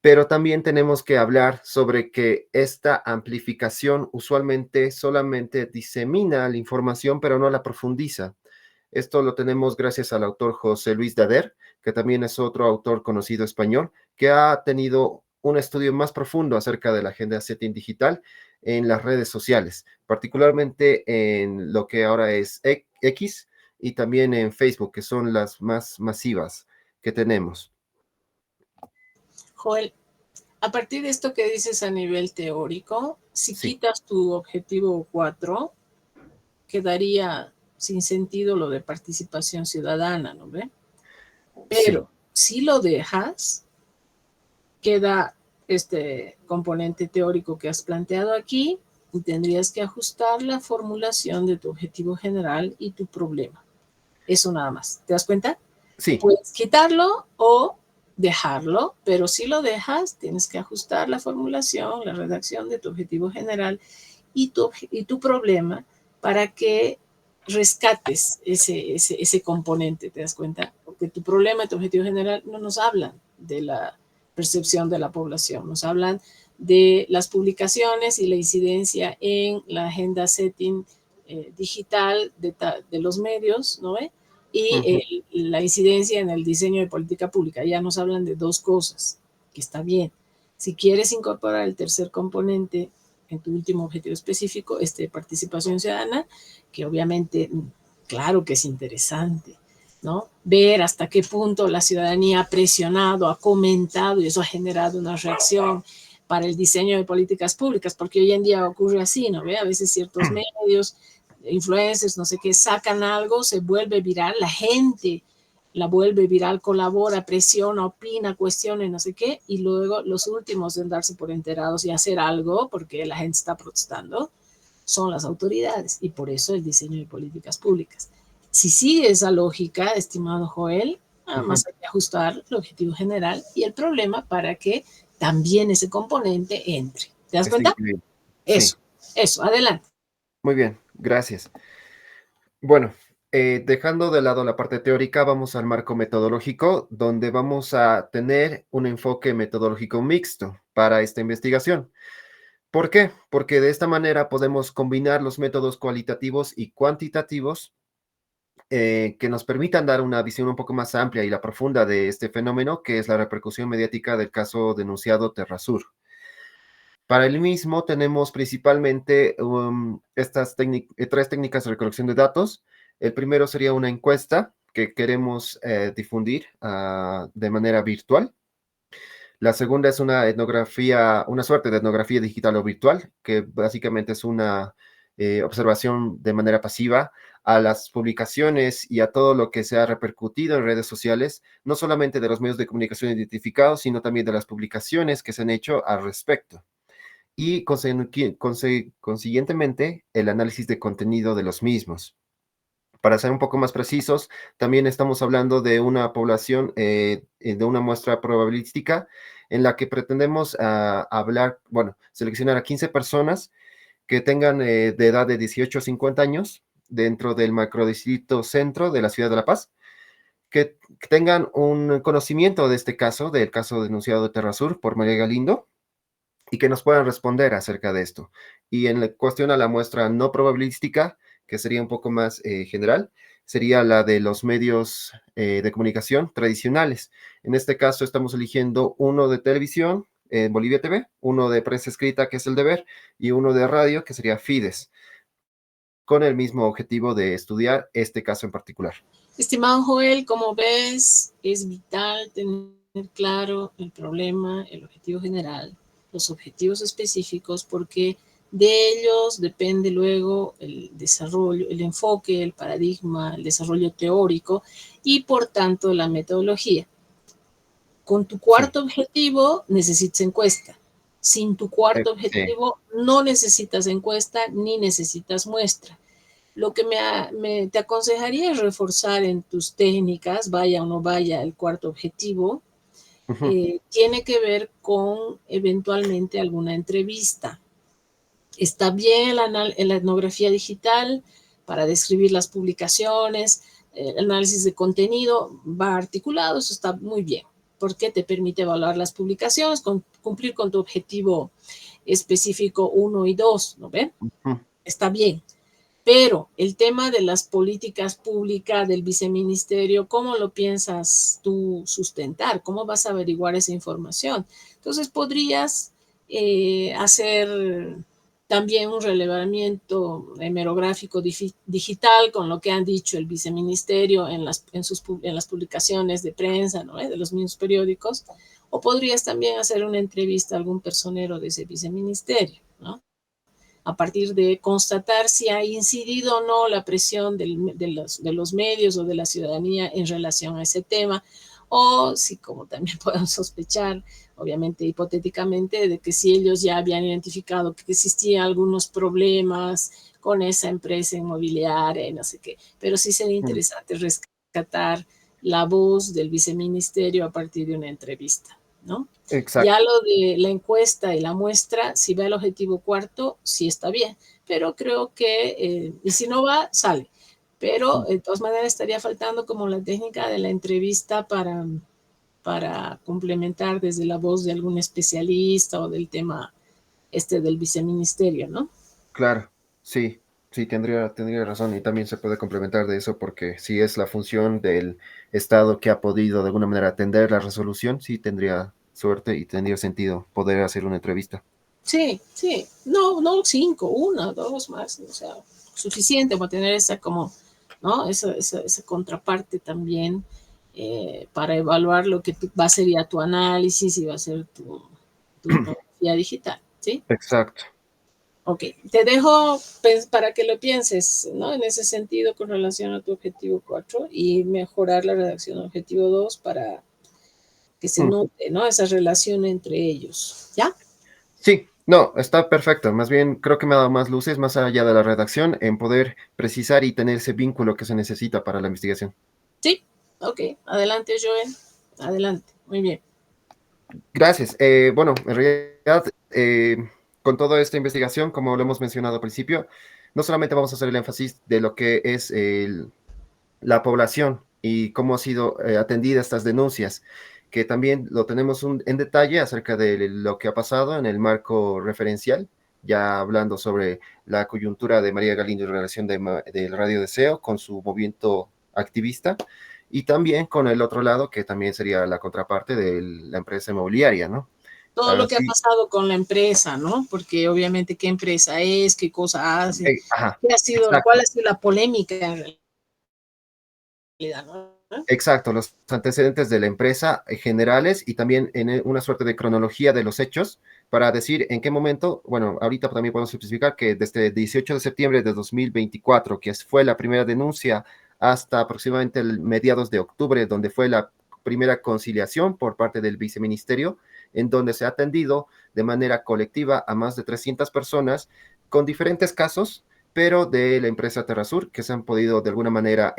Pero también tenemos que hablar sobre que esta amplificación usualmente solamente disemina la información, pero no la profundiza. Esto lo tenemos gracias al autor José Luis Dader, que también es otro autor conocido español, que ha tenido un estudio más profundo acerca de la agenda setting digital en las redes sociales, particularmente en lo que ahora es X y también en Facebook, que son las más masivas que tenemos. Joel, a partir de esto que dices a nivel teórico, si Sí. quitas tu objetivo 4, quedaría sin sentido lo de participación ciudadana, ¿no ve? Pero si lo dejas, queda este componente teórico que has planteado aquí y tendrías que ajustar la formulación de tu objetivo general y tu problema. Eso nada más. ¿Te das cuenta? Sí. Puedes quitarlo o dejarlo, pero si lo dejas, tienes que ajustar la formulación, la redacción de tu objetivo general y tu problema para que rescates ese componente, ¿te das cuenta? Porque tu problema y tu objetivo general no nos hablan de la percepción de la población, nos hablan de las publicaciones y la incidencia en la agenda setting digital de los medios, ¿no ve? Y la incidencia en el diseño de política pública. Ya nos hablan de dos cosas, que está bien. Si quieres incorporar el tercer componente en tu último objetivo específico, participación ciudadana, que obviamente, claro que es interesante, ¿no? Ver hasta qué punto la ciudadanía ha presionado, ha comentado y eso ha generado una reacción para el diseño de políticas públicas, porque hoy en día ocurre así, ¿no ve? A veces ciertos medios, influencers, no sé qué, sacan algo, se vuelve viral, la gente la vuelve viral, colabora, presiona, opina, cuestiona, no sé qué, y luego los últimos en darse por enterados y hacer algo, porque la gente está protestando, son las autoridades, y por eso el diseño de políticas públicas. Si sigue esa lógica, estimado Joel, nada más hay que ajustar el objetivo general y el problema para que también ese componente entre. ¿Te das cuenta? Eso, eso, adelante. Muy bien, gracias. Bueno, dejando de lado la parte teórica, vamos al marco metodológico, donde vamos a tener un enfoque metodológico mixto para esta investigación. ¿Por qué? Porque de esta manera podemos combinar los métodos cualitativos y cuantitativos que nos permitan dar una visión un poco más amplia y la profunda de este fenómeno, que es la repercusión mediática del caso denunciado Terrasur. Para el mismo tenemos principalmente estas tres técnicas de recolección de datos. El primero sería una encuesta que queremos difundir de manera virtual. La segunda es una etnografía, una suerte de etnografía digital o virtual, que básicamente es una observación de manera pasiva a las publicaciones y a todo lo que se ha repercutido en redes sociales, no solamente de los medios de comunicación identificados, sino también de las publicaciones que se han hecho al respecto. Y consiguientemente el análisis de contenido de los mismos. Para ser un poco más precisos, también estamos hablando de una población, de una muestra probabilística en la que pretendemos seleccionar a 15 personas que tengan de edad de 18 a 50 años dentro del macrodistrito centro de la ciudad de La Paz, que tengan un conocimiento de este caso, del caso denunciado de Terrasur por María Galindo, y que nos puedan responder acerca de esto. Y en cuestión a la muestra no probabilística, que sería un poco más general, sería la de los medios de comunicación tradicionales. En este caso estamos eligiendo uno de televisión, Bolivia TV, uno de prensa escrita, que es El Deber, y uno de radio, que sería Fides, con el mismo objetivo de estudiar este caso en particular. Estimado Joel, como ves, es vital tener claro el problema, el objetivo general, los objetivos específicos, porque de ellos depende luego el desarrollo, el enfoque, el paradigma, el desarrollo teórico y por tanto la metodología. Con tu cuarto objetivo necesitas encuesta. Sin tu cuarto Sí. objetivo no necesitas encuesta ni necesitas muestra. Lo que te aconsejaría es reforzar en tus técnicas, vaya o no vaya el cuarto objetivo, tiene que ver con eventualmente alguna entrevista. Está bien la etnografía digital para describir las publicaciones, el análisis de contenido va articulado, eso está muy bien, porque te permite evaluar las publicaciones, cumplir con tu objetivo específico 1 y 2, ¿no ven? Está bien. Pero el tema de las políticas públicas del viceministerio, ¿cómo lo piensas tú sustentar? ¿Cómo vas a averiguar esa información? Entonces podrías hacer también un relevamiento hemerográfico digital con lo que han dicho el viceministerio en las publicaciones de prensa, ¿no? De los mismos periódicos. O podrías también hacer una entrevista a algún personero de ese viceministerio, ¿no? A partir de constatar si ha incidido o no la presión de los medios o de la ciudadanía en relación a ese tema, o si, como también podemos sospechar, obviamente hipotéticamente, de que si ellos ya habían identificado que existían algunos problemas con esa empresa inmobiliaria y no sé qué, pero sí sería interesante rescatar la voz del viceministerio a partir de una entrevista, ¿no? Exacto. Ya lo de la encuesta y la muestra, si va el objetivo cuarto, sí está bien, pero creo que, y si no va, sale. Pero de todas maneras estaría faltando como la técnica de la entrevista para complementar desde la voz de algún especialista o del tema del viceministerio, ¿no? Claro, sí, sí, tendría razón y también se puede complementar de eso porque si es la función del Estado que ha podido de alguna manera atender la resolución, sí tendría suerte y tendría sentido poder hacer una entrevista. Sí, sí, no 5, 1, 2 más, o sea, suficiente para tener esa como, ¿no? Esa contraparte también para evaluar lo que va a ser ya tu análisis y va a ser tu etnografía digital, ¿sí? Exacto. Ok, te dejo para que lo pienses, ¿no? En ese sentido con relación a tu objetivo 4 y mejorar la redacción del objetivo 2 para que se note, ¿no? Esa relación entre ellos, ¿ya? Sí, no, está perfecto. Más bien creo que me ha dado más luces más allá de la redacción en poder precisar y tener ese vínculo que se necesita para la investigación. Sí, ok. Adelante, Joel. Adelante. Muy bien. Gracias. Bueno, en realidad, con toda esta investigación, como lo hemos mencionado al principio, no solamente vamos a hacer el énfasis de lo que es la población y cómo ha sido atendida estas denuncias, que también lo tenemos en detalle acerca de lo que ha pasado en el marco referencial, ya hablando sobre la coyuntura de María Galindo en relación del Radio Deseo con su movimiento activista, y también con el otro lado, que también sería la contraparte de la empresa inmobiliaria, ¿no? Todo lo que ha pasado con la empresa, ¿no? Porque obviamente qué empresa es, qué cosa hace, Ajá, cuál ha sido la polémica en realidad, ¿no? exacto, los antecedentes de la empresa generales y también en una suerte de cronología de los hechos para decir en qué momento, bueno, ahorita también podemos especificar que desde el 18 de septiembre de 2024, que fue la primera denuncia, hasta aproximadamente el mediados de octubre, donde fue la primera conciliación por parte del viceministerio, en donde se ha atendido de manera colectiva a más de 300 personas con diferentes casos, pero de la empresa Terrasur, que se han podido de alguna manera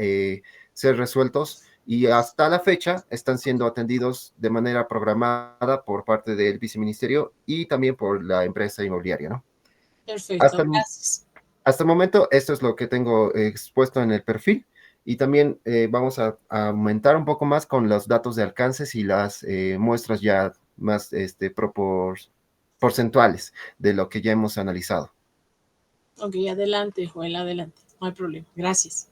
ser resueltos y hasta la fecha están siendo atendidos de manera programada por parte del viceministerio y también por la empresa inmobiliaria, ¿no? Perfecto, gracias. Hasta el momento, esto es lo que tengo expuesto en el perfil y también vamos a aumentar un poco más con los datos de alcances y las muestras ya más porcentuales de lo que ya hemos analizado. Ok, adelante, Joel, adelante. No hay problema. Gracias.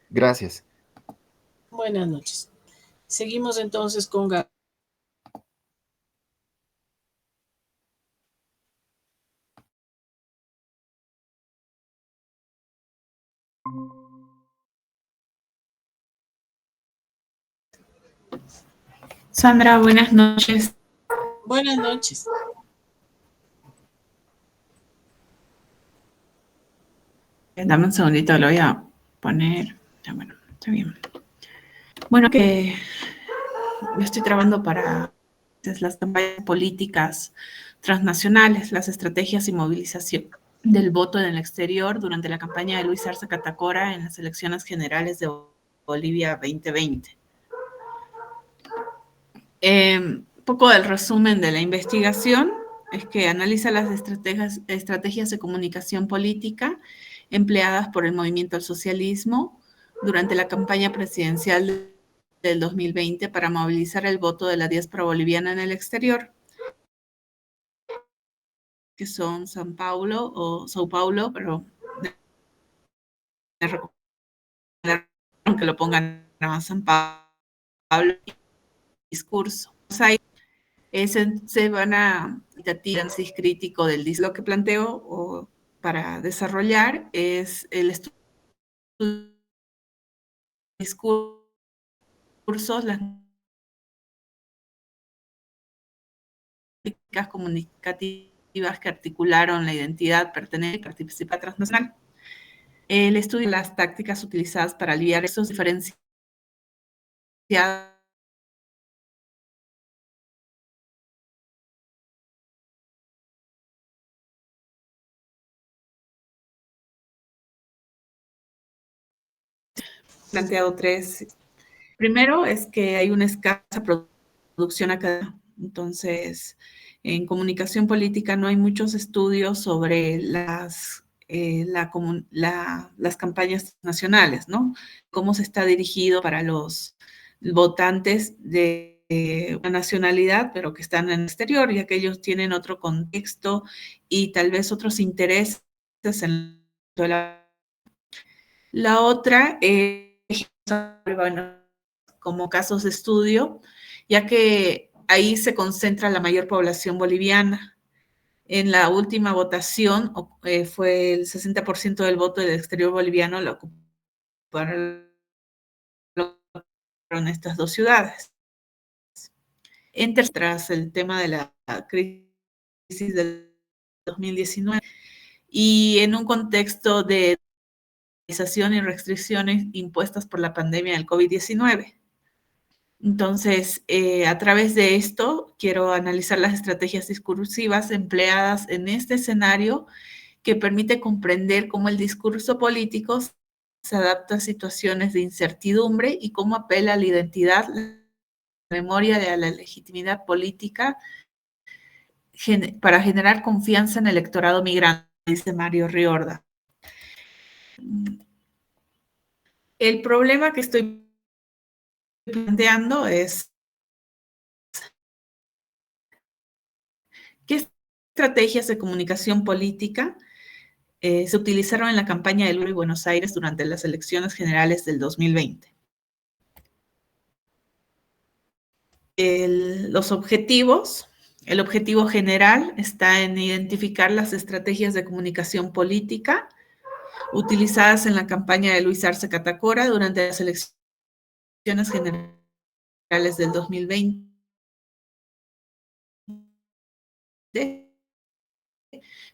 Gracias. Buenas noches. Seguimos entonces con Gabriel. Sandra, buenas noches. Buenas noches. Dame un segundito, lo voy a poner. Ya, bueno, está bien. Bueno, que lo estoy trabajando para las campañas políticas transnacionales, las estrategias y movilización del voto en el exterior durante la campaña de Luis Arce Catacora en las elecciones generales de Bolivia 2020. Un poco del resumen de la investigación es que analiza las estrategias de comunicación política empleadas por el movimiento al socialismo durante la campaña presidencial del 2020 para movilizar el voto de la diáspora boliviana en el exterior, que son Sao Paulo, pero me recomendaron que lo pongan a San Pablo discurso. Se van a análisis crítico del discurso. Lo que planteo para desarrollar es el estudio de discursos, las políticas comunicativas que articularon la identidad, pertenencia y participación transnacional. El estudio de las tácticas utilizadas para aliviar esos diferenciados planteado tres. Primero es que hay una escasa producción académica. Entonces, en comunicación política no hay muchos estudios sobre las campañas nacionales, ¿no? Cómo se está dirigido para los votantes de una nacionalidad, pero que están en el exterior, ya que ellos tienen otro contexto y tal vez otros intereses en la otra bueno, como casos de estudio, ya que ahí se concentra la mayor población boliviana. En la última votación fue el 60% del voto del exterior boliviano lo ocuparon estas dos ciudades. Tras el tema de la crisis del 2019 y en un contexto de y restricciones impuestas por la pandemia del COVID-19. Entonces, a través de esto, quiero analizar las estrategias discursivas empleadas en este escenario que permite comprender cómo el discurso político se adapta a situaciones de incertidumbre y cómo apela a la identidad, la memoria y a la legitimidad política para generar confianza en el electorado migrante, dice Mario Riorda. El problema que estoy planteando es qué estrategias de comunicación política se utilizaron en la campaña de Lula y Buenos Aires durante las elecciones generales del 2020. Los objetivos. El objetivo general está en identificar las estrategias de comunicación política utilizadas en la campaña de Luis Arce Catacora durante las elecciones generales del 2020.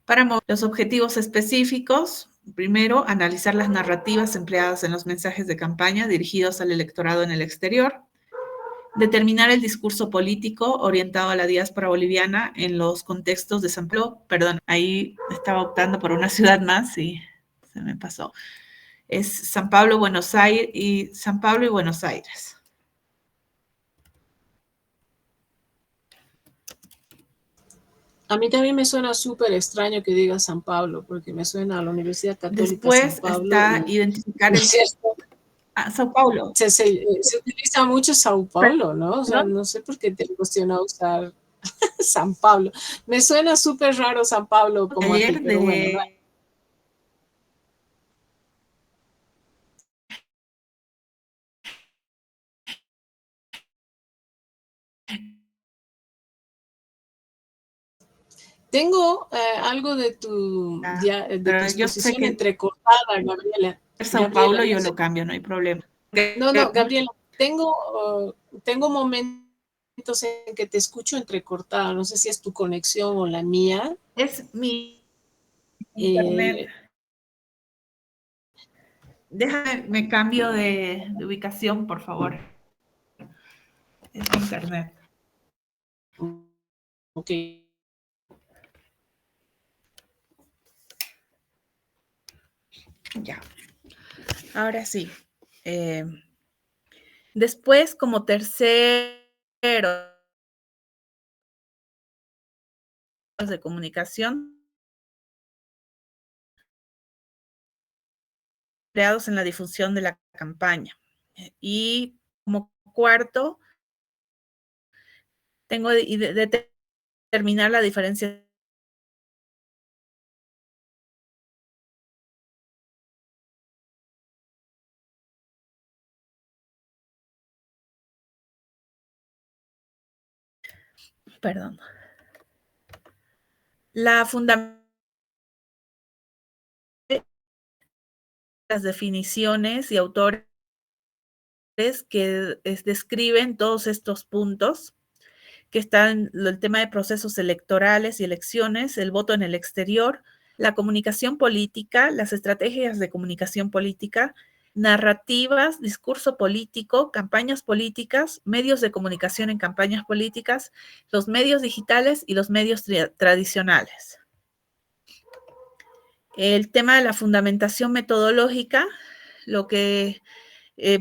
Para los objetivos específicos, primero, analizar las narrativas empleadas en los mensajes de campaña dirigidos al electorado en el exterior. Determinar el discurso político orientado a la diáspora boliviana en los contextos de San Pablo. Perdón, ahí estaba optando por una ciudad más y se me pasó. Es San Pablo, Buenos Aires y San Pablo y Buenos Aires. A mí también me suena súper extraño que diga San Pablo, porque me suena a la Universidad Católica Después San Pablo. Está identificar el... Sao Paulo. Se utiliza mucho Sao Paulo, ¿no? O sea, no sé por qué te cuestiona usar San Pablo. Me suena súper raro San Pablo como aquí, pero bueno. Tengo algo de tu exposición entrecortada, Gabriela. Sao Paulo yo lo cambio, no hay problema. No, Gabriela, tengo momentos en que te escucho entrecortada. No sé si es tu conexión o la mía. Es mi internet. Déjame, me cambio de ubicación, por favor. Es mi internet. Ok. Ya. Ahora sí. Después, como tercero de comunicación, empleados en la difusión de la campaña. Y como cuarto, tengo de determinar la diferencia. Perdón. La fundamentación, las definiciones y autores que describen todos estos puntos, que están el tema de procesos electorales y elecciones, el voto en el exterior, la comunicación política, las estrategias de comunicación política, narrativas, discurso político, campañas políticas, medios de comunicación en campañas políticas, los medios digitales y los medios tradicionales. El tema de la fundamentación metodológica, lo que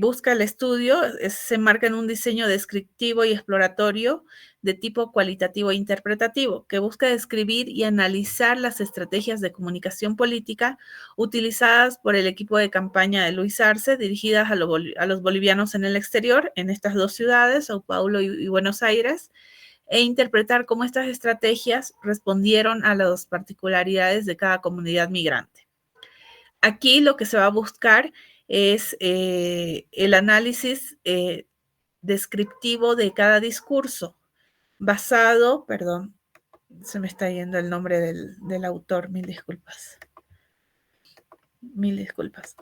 busca el estudio se enmarca en un diseño descriptivo y exploratorio de tipo cualitativo e interpretativo, que busca describir y analizar las estrategias de comunicación política utilizadas por el equipo de campaña de Luis Arce, dirigidas a los bolivianos en el exterior, en estas dos ciudades, Sao Paulo y Buenos Aires, e interpretar cómo estas estrategias respondieron a las particularidades de cada comunidad migrante. Aquí lo que se va a buscar es el análisis descriptivo de cada discurso, basado, perdón, se me está yendo el nombre del autor, mil disculpas. Mil disculpas.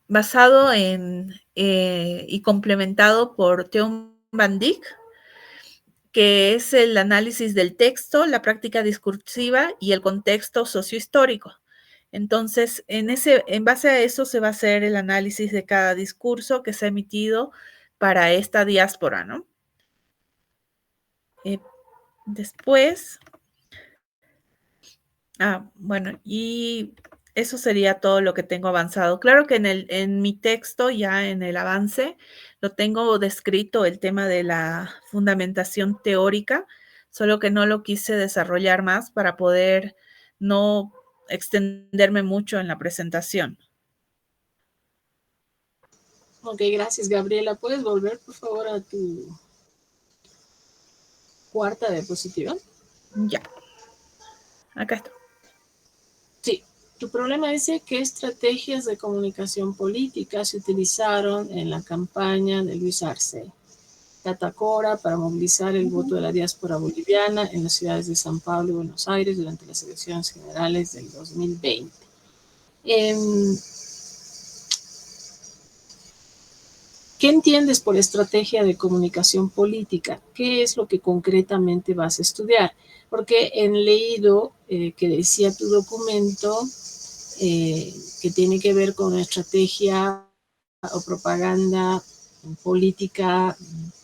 Basado en y complementado por Teun Van Dijk, que es el análisis del texto, la práctica discursiva y el contexto sociohistórico. Entonces, en base a eso se va a hacer el análisis de cada discurso que se ha emitido para esta diáspora, ¿no? Después, bueno, y eso sería todo lo que tengo avanzado. Claro que en mi texto, ya en el avance, lo tengo descrito el tema de la fundamentación teórica, solo que no lo quise desarrollar más para poder no extenderme mucho en la presentación. Ok, gracias, Gabriela. ¿Puedes volver, por favor, a tu cuarta diapositiva? Ya. Acá está. Sí. Tu problema dice qué estrategias de comunicación política se utilizaron en la campaña de Luis Arce Catacora para movilizar el voto de la diáspora boliviana en las ciudades de San Pablo y Buenos Aires durante las elecciones generales del 2020. ¿Qué entiendes por estrategia de comunicación política? ¿Qué es lo que concretamente vas a estudiar? Porque he leído que decía tu documento que tiene que ver con estrategia o propaganda política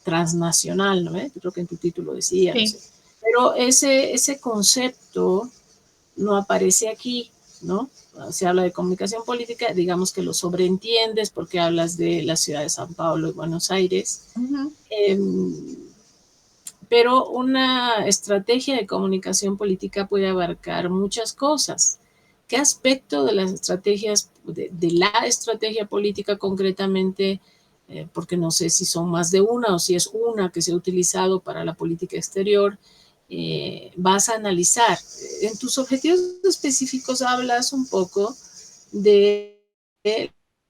transnacional, ¿no? Creo que en tu título decía. Sí. No sé. Pero ese concepto no aparece aquí, ¿no? Se habla de comunicación política, digamos que lo sobreentiendes porque hablas de la ciudad de San Pablo y Buenos Aires. Pero una estrategia de comunicación política puede abarcar muchas cosas. ¿Qué aspecto de las estrategias, de la estrategia política concretamente, porque no sé si son más de una o si es una que se ha utilizado para la política exterior, vas a analizar? En tus objetivos específicos hablas un poco de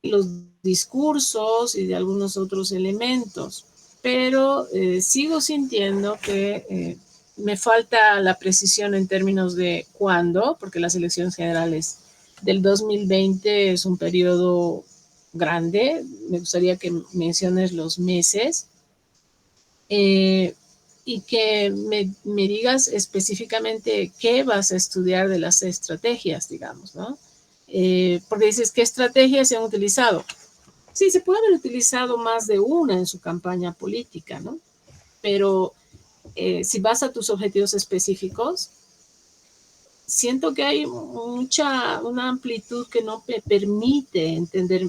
los discursos y de algunos otros elementos, pero sigo sintiendo que me falta la precisión en términos de cuándo, porque las elecciones generales del 2020 es un periodo grande. Me gustaría que menciones los meses y que me digas específicamente qué vas a estudiar de las estrategias, digamos, ¿no? Porque dices, ¿qué estrategias se han utilizado? Sí, se puede haber utilizado más de una en su campaña política, ¿no? Pero si vas a tus objetivos específicos, siento que hay una amplitud que no te permite entender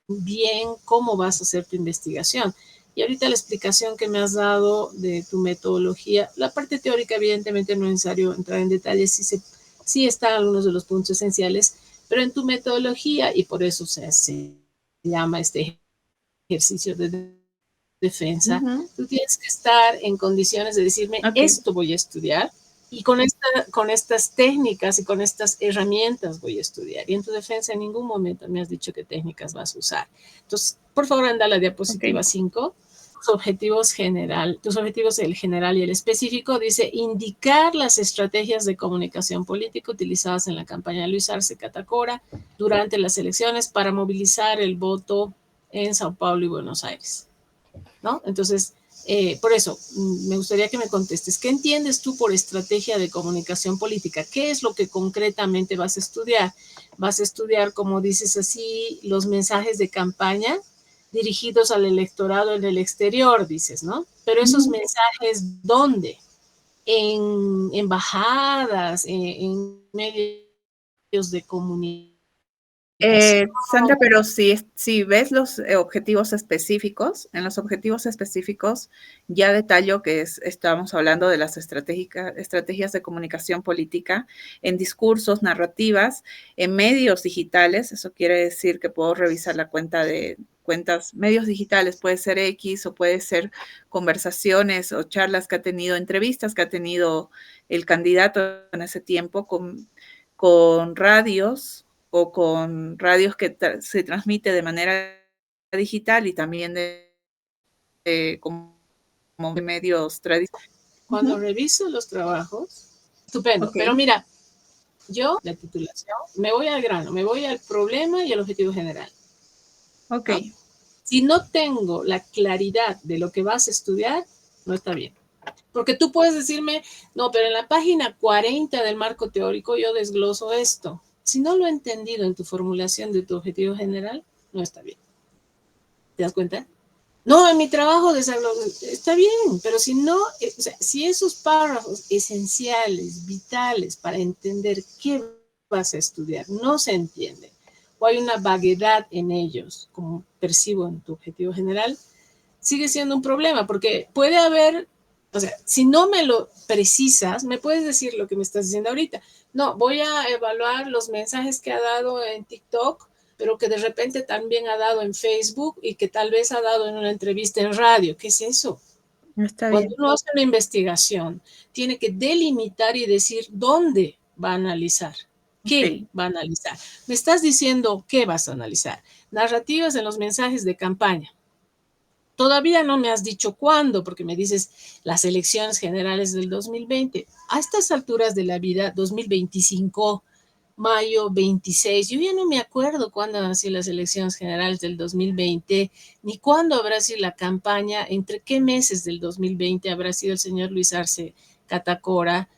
bien cómo vas a hacer tu investigación. Y ahorita la explicación que me has dado de tu metodología, la parte teórica evidentemente no es necesario entrar en detalles, sí están algunos de los puntos esenciales, pero en tu metodología, y por eso se llama este ejercicio de defensa, tú tienes que estar en condiciones de decirme, esto voy a estudiar, y con estas técnicas y con estas herramientas voy a estudiar. Y en tu defensa en ningún momento me has dicho qué técnicas vas a usar. Entonces, por favor, anda a la diapositiva 5. Tus objetivos, el general y el específico, dice indicar las estrategias de comunicación política utilizadas en la campaña de Luis Arce Catacora durante las elecciones para movilizar el voto en Sao Paulo y Buenos Aires, ¿no? Entonces, por eso, me gustaría que me contestes, ¿qué entiendes tú por estrategia de comunicación política? ¿Qué es lo que concretamente vas a estudiar? ¿Vas a estudiar, como dices así, los mensajes de campaña dirigidos al electorado en el exterior, dices, ¿no? Pero esos mensajes, ¿dónde? En embajadas, en medios de comunicación. Sandra, pero si ves los objetivos específicos, en los objetivos específicos ya detallo que estábamos hablando de las estrategias de comunicación política en discursos, narrativas, en medios digitales. Eso quiere decir que puedo revisar la cuentas, medios digitales, puede ser X o puede ser conversaciones o charlas que ha tenido, entrevistas que ha tenido el candidato en ese tiempo con radios o con radios que se transmite de manera digital y también como de medios tradicionales. Cuando reviso los trabajos, estupendo, pero mira, yo, la titulación, me voy al grano, me voy al problema y al objetivo general. Ok. ¿No? Si no tengo la claridad de lo que vas a estudiar, no está bien. Porque tú puedes decirme, no, pero en la página 40 del marco teórico yo desgloso esto. Si no lo he entendido en tu formulación de tu objetivo general, no está bien. ¿Te das cuenta? No, en mi trabajo está bien, pero si no, o sea, si esos párrafos esenciales, vitales para entender qué vas a estudiar no se entienden, o hay una vaguedad en ellos, como percibo en tu objetivo general, sigue siendo un problema, porque puede haber, o sea, si no me lo precisas, me puedes decir lo que me estás diciendo ahorita. No, voy a evaluar los mensajes que ha dado en TikTok, pero que de repente también ha dado en Facebook y que tal vez ha dado en una entrevista en radio. ¿Qué es eso? Está Cuando bien. uno hace una investigación, tiene que delimitar y decir dónde va a analizar, qué va a analizar. Me estás diciendo qué vas a analizar. Narrativas en los mensajes de campaña. Todavía no me has dicho cuándo, porque me dices las elecciones generales del 2020. A estas alturas de la vida, 2025, mayo 26, yo ya no me acuerdo cuándo han sido las elecciones generales del 2020, ni cuándo habrá sido la campaña, entre qué meses del 2020 habrá sido el señor Luis Arce Catacora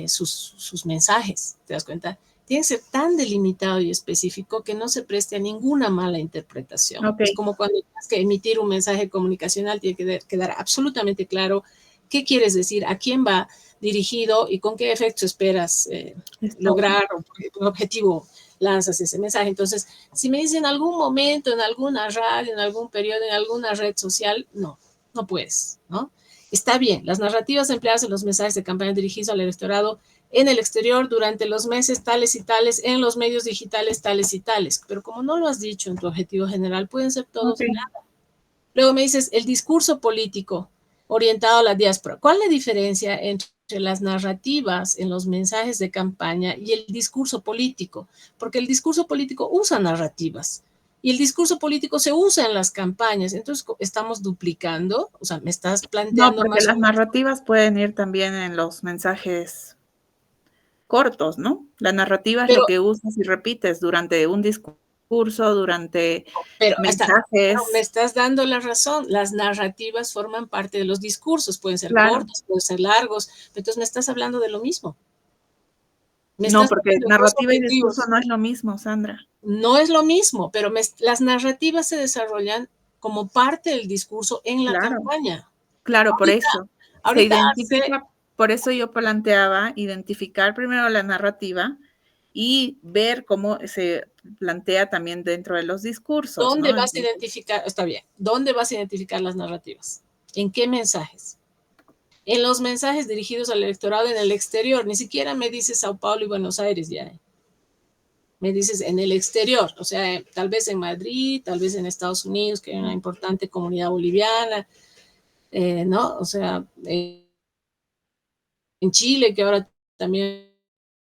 sus mensajes, ¿te das cuenta? Tiene que ser tan delimitado y específico que no se preste a ninguna mala interpretación. Okay. Es como cuando tienes que emitir un mensaje comunicacional, tiene que quedar absolutamente claro qué quieres decir, a quién va dirigido y con qué efecto esperas lograr o por qué objetivo lanzas ese mensaje. Entonces, si me dicen en algún momento, en alguna radio, en algún periodo, en alguna red social, no puedes, ¿no? Está bien, las narrativas empleadas en los mensajes de campaña dirigidos al electorado en el exterior durante los meses tales y tales, en los medios digitales tales y tales. Pero como no lo has dicho en tu objetivo general, pueden ser todos y nada. Luego me dices, el discurso político orientado a la diáspora. ¿Cuál es la diferencia entre las narrativas en los mensajes de campaña y el discurso político? Porque el discurso político usa narrativas y el discurso político se usa en las campañas. Entonces, estamos duplicando, o sea, me estás planteando porque más. las narrativas pueden ir también en los mensajes cortos, ¿no? La narrativa es lo que usas y repites durante un discurso, durante mensajes. Me estás dando la razón. Las narrativas forman parte de los discursos, pueden ser cortos, pueden ser largos, entonces me estás hablando de lo mismo. Me No, estás porque poniendo dos narrativa y objetivos. discurso no es lo mismo, Sandra. No es lo mismo, pero las narrativas se desarrollan como parte del discurso en la Claro. campaña. Claro, por Ahorita, eso. Se ahorita identifica, por eso yo planteaba identificar primero la narrativa y ver cómo se plantea también dentro de los discursos, ¿dónde ¿no? vas a identificar? Está bien. ¿Dónde vas a identificar las narrativas? ¿En qué mensajes? En los mensajes dirigidos al electorado en el exterior. Ni siquiera me dices Sao Paulo y Buenos Aires ya. Me dices en el exterior, o sea, tal vez en Madrid, tal vez en Estados Unidos, que hay una importante comunidad boliviana, ¿no? O sea, en Chile, que ahora también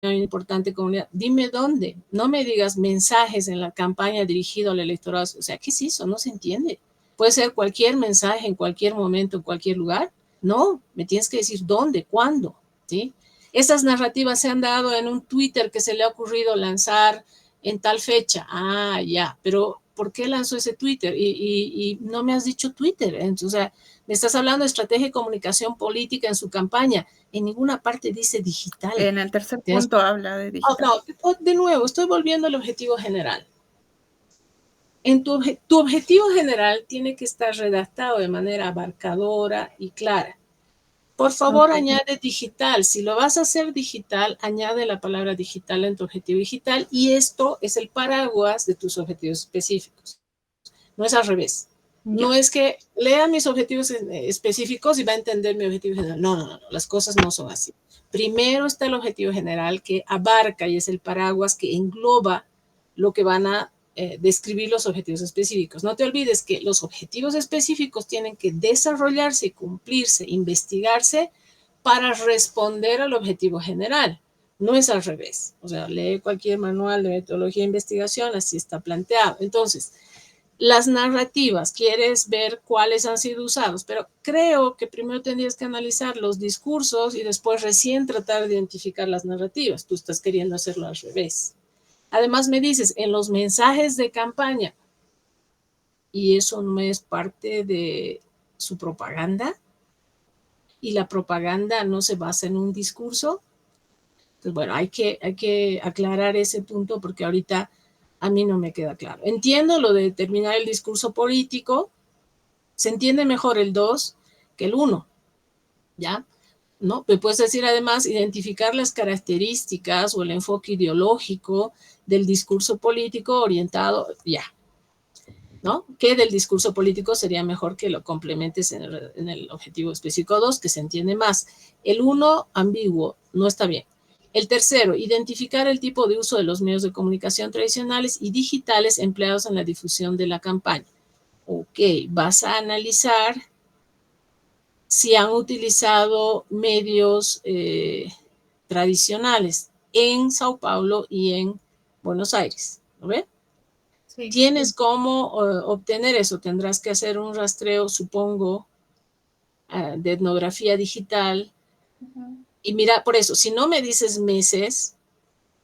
hay una importante comunidad. Dime dónde. No me digas mensajes en la campaña dirigido al electorado. O sea, ¿qué es eso? No se entiende. Puede ser cualquier mensaje en cualquier momento, en cualquier lugar. No, me tienes que decir dónde, cuándo, ¿sí? Esas narrativas se han dado en un Twitter que se le ha ocurrido lanzar en tal fecha. Ah, ya, pero ¿por qué lanzó ese Twitter? Y no me has dicho Twitter. Entonces, o sea, me estás hablando de estrategia de comunicación política en su campaña. En ninguna parte dice digital. En el tercer punto habla de digital. No, de nuevo, estoy volviendo al objetivo general. En tu objetivo general tiene que estar redactado de manera abarcadora y clara. Por favor, añade digital. Si lo vas a hacer digital, añade la palabra digital en tu objetivo digital y esto es el paraguas de tus objetivos específicos. No es al revés. No es que lea mis objetivos específicos y va a entender mi objetivo general. No, las cosas no son así. Primero está el objetivo general que abarca y es el paraguas que engloba lo que van a describir los objetivos específicos. No te olvides que los objetivos específicos tienen que desarrollarse, cumplirse, investigarse para responder al objetivo general. No es al revés. O sea, lee cualquier manual de metodología de investigación, así está planteado. Entonces, las narrativas, quieres ver cuáles han sido usados, pero creo que primero tendrías que analizar los discursos y después recién tratar de identificar las narrativas. Tú estás queriendo hacerlo al revés. Además me dices, en los mensajes de campaña, y eso no es parte de su propaganda, y la propaganda no se basa en un discurso. Entonces, bueno, hay que aclarar ese punto porque ahorita a mí no me queda claro. Entiendo lo de determinar el discurso político, se entiende mejor el 2 que el 1, ¿ya? ¿No? Me puedes decir además identificar las características o el enfoque ideológico del discurso político orientado, ya, ¿no? Que del discurso político sería mejor que lo complementes en el objetivo específico 2, que se entiende más. El 1, ambiguo, no está bien. El tercero, identificar el tipo de uso de los medios de comunicación tradicionales y digitales empleados en la difusión de la campaña. Ok, vas a analizar si han utilizado medios tradicionales en Sao Paulo y en Buenos Aires, ¿no ves? Sí. Tienes cómo obtener eso, tendrás que hacer un rastreo, supongo, de etnografía digital. Y mira, por eso, si no me dices meses,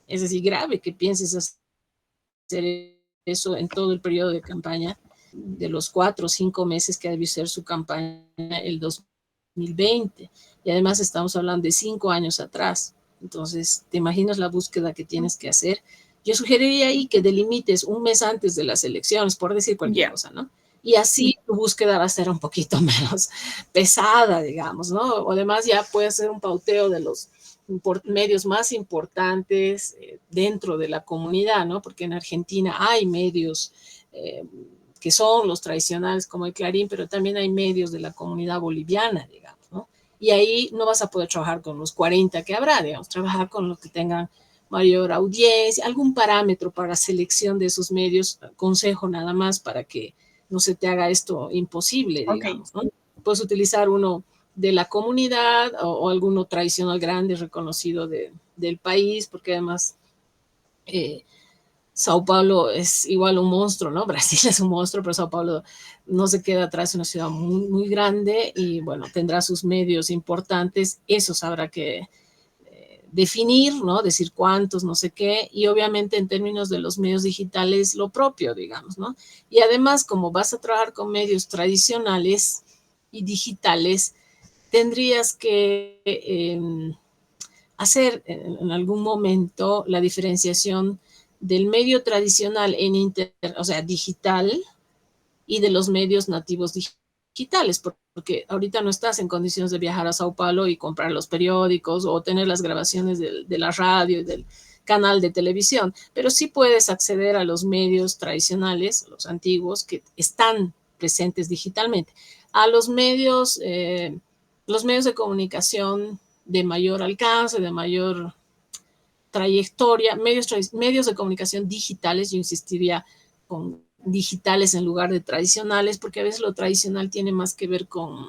es decir, grave que pienses hacer eso en todo el periodo de campaña, de los 4 o 5 meses que debe ser su campaña el 2020. Y además estamos hablando de 5 años atrás. Entonces, ¿te imaginas la búsqueda que tienes que hacer? Yo sugeriría ahí que delimites un mes antes de las elecciones, por decir cualquier cosa, ¿no? Y así tu búsqueda va a ser un poquito menos pesada, digamos, ¿no? O además ya puedes hacer un pauteo de los medios más importantes dentro de la comunidad, ¿no? Porque en Argentina hay medios que son los tradicionales como el Clarín, pero también hay medios de la comunidad boliviana, digamos, ¿no? Y ahí no vas a poder trabajar con los 40 que habrá, digamos, trabajar con los que tengan mayor audiencia, algún parámetro para selección de esos medios, consejo nada más para que no se te haga esto imposible, digamos, ¿no? Puedes utilizar uno de la comunidad o alguno tradicional grande reconocido del país, porque además Sao Paulo es igual un monstruo, ¿no? Brasil es un monstruo, pero Sao Paulo no se queda atrás, es una ciudad muy, muy grande y bueno, tendrá sus medios importantes, esos habrá que definir, ¿no? Decir cuántos, no sé qué, y obviamente en términos de los medios digitales lo propio, digamos, ¿no? Y además, como vas a trabajar con medios tradicionales y digitales, tendrías que hacer en algún momento la diferenciación del medio tradicional o sea, digital, y de los medios nativos digitales, porque ahorita no estás en condiciones de viajar a Sao Paulo y comprar los periódicos o tener las grabaciones de la radio y del canal de televisión, pero sí puedes acceder a los medios tradicionales, los antiguos, que están presentes digitalmente, a los medios de comunicación de mayor alcance, de mayor trayectoria, medios de comunicación digitales, yo insistiría con digitales en lugar de tradicionales, porque a veces lo tradicional tiene más que ver con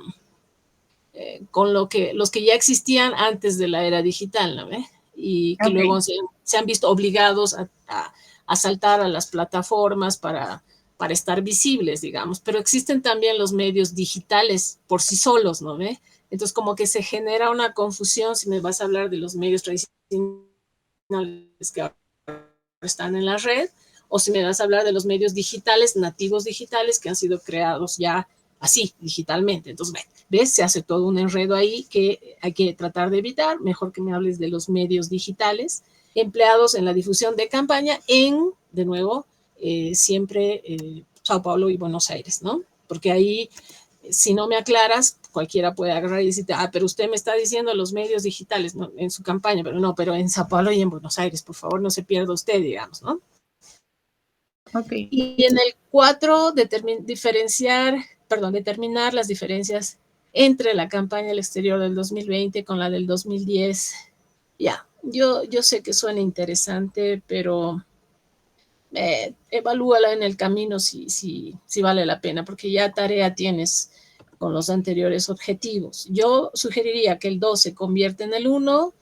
los que ya existían antes de la era digital, ¿no? Y que luego se han visto obligados a saltar a las plataformas para estar visibles, digamos, pero existen también los medios digitales por sí solos, ¿no ve? Entonces como que se genera una confusión si me vas a hablar de los medios tradicionales que ahora están en la red, o si me vas a hablar de los medios digitales, nativos digitales, que han sido creados ya así, digitalmente. Entonces, ¿ves? Se hace todo un enredo ahí que hay que tratar de evitar. Mejor que me hables de los medios digitales empleados en la difusión de campaña de nuevo, siempre Sao Paulo y Buenos Aires, ¿no? Porque ahí, si no me aclaras, cualquiera puede agarrar y decirte, pero usted me está diciendo los medios digitales, ¿no? En su campaña, pero en Sao Paulo y en Buenos Aires, por favor, no se pierda usted, digamos, ¿no? Okay. Y en el 4, determinar las diferencias entre la campaña del exterior del 2020 con la del 2010. Ya, yo sé que suena interesante, pero evalúala en el camino si vale la pena, porque ya tarea tienes con los anteriores objetivos. Yo sugeriría que el 2 se convierta en el 1,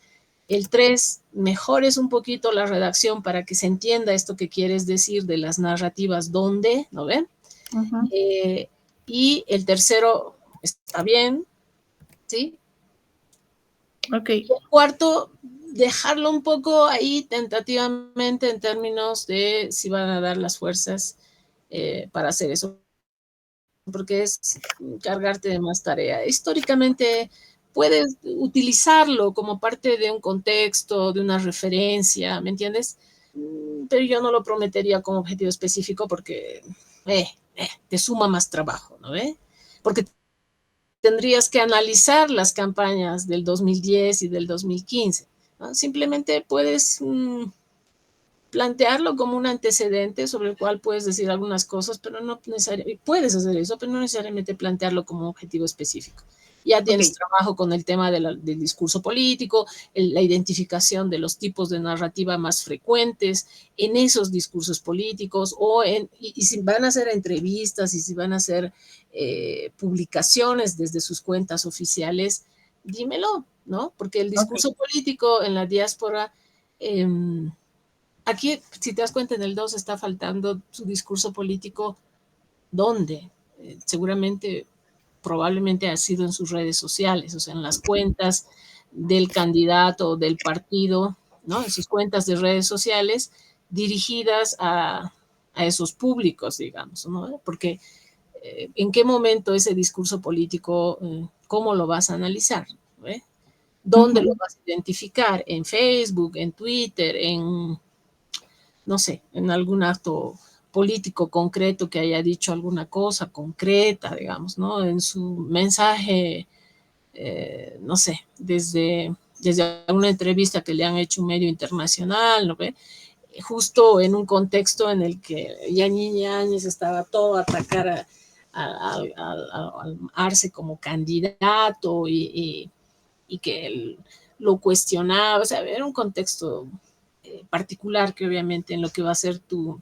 el 3 mejores un poquito la redacción para que se entienda esto que quieres decir de las narrativas dónde, ¿no ven? Y el tercero está bien, ¿sí? Ok. Y el cuarto, dejarlo un poco ahí tentativamente en términos de si van a dar las fuerzas para hacer eso, porque es cargarte de más tarea. Históricamente puedes utilizarlo como parte de un contexto, de una referencia, ¿me entiendes? Pero yo no lo prometería como objetivo específico porque te suma más trabajo, ¿no ve? Porque tendrías que analizar las campañas del 2010 y del 2015, ¿no? Simplemente puedes plantearlo como un antecedente sobre el cual puedes decir algunas cosas, pero no necesariamente, puedes hacer eso, pero no necesariamente plantearlo como objetivo específico. Ya tienes trabajo con el tema del discurso político, la identificación de los tipos de narrativa más frecuentes en esos discursos políticos, y si van a hacer entrevistas y si van a hacer publicaciones desde sus cuentas oficiales, dímelo, ¿no? Porque el discurso político en la diáspora... Aquí, si te das cuenta, en el 2 está faltando su discurso político. ¿Dónde? Seguramente, probablemente ha sido en sus redes sociales, o sea, en las cuentas del candidato o del partido, ¿no? En sus cuentas de redes sociales dirigidas a esos públicos, digamos, ¿no? Porque ¿en qué momento ese discurso político, cómo lo vas a analizar? ¿Eh? ¿Dónde lo vas a identificar? ¿En Facebook, en Twitter, no sé, en algún acto político concreto que haya dicho alguna cosa concreta, digamos, ¿no? En su mensaje, no sé, desde una entrevista que le han hecho un medio internacional, ¿no ve? Justo en un contexto en el que Yanine Áñez estaba todo a atacar al Arce como candidato y que él lo cuestionaba, o sea, era un contexto particular que obviamente en lo que va a ser tu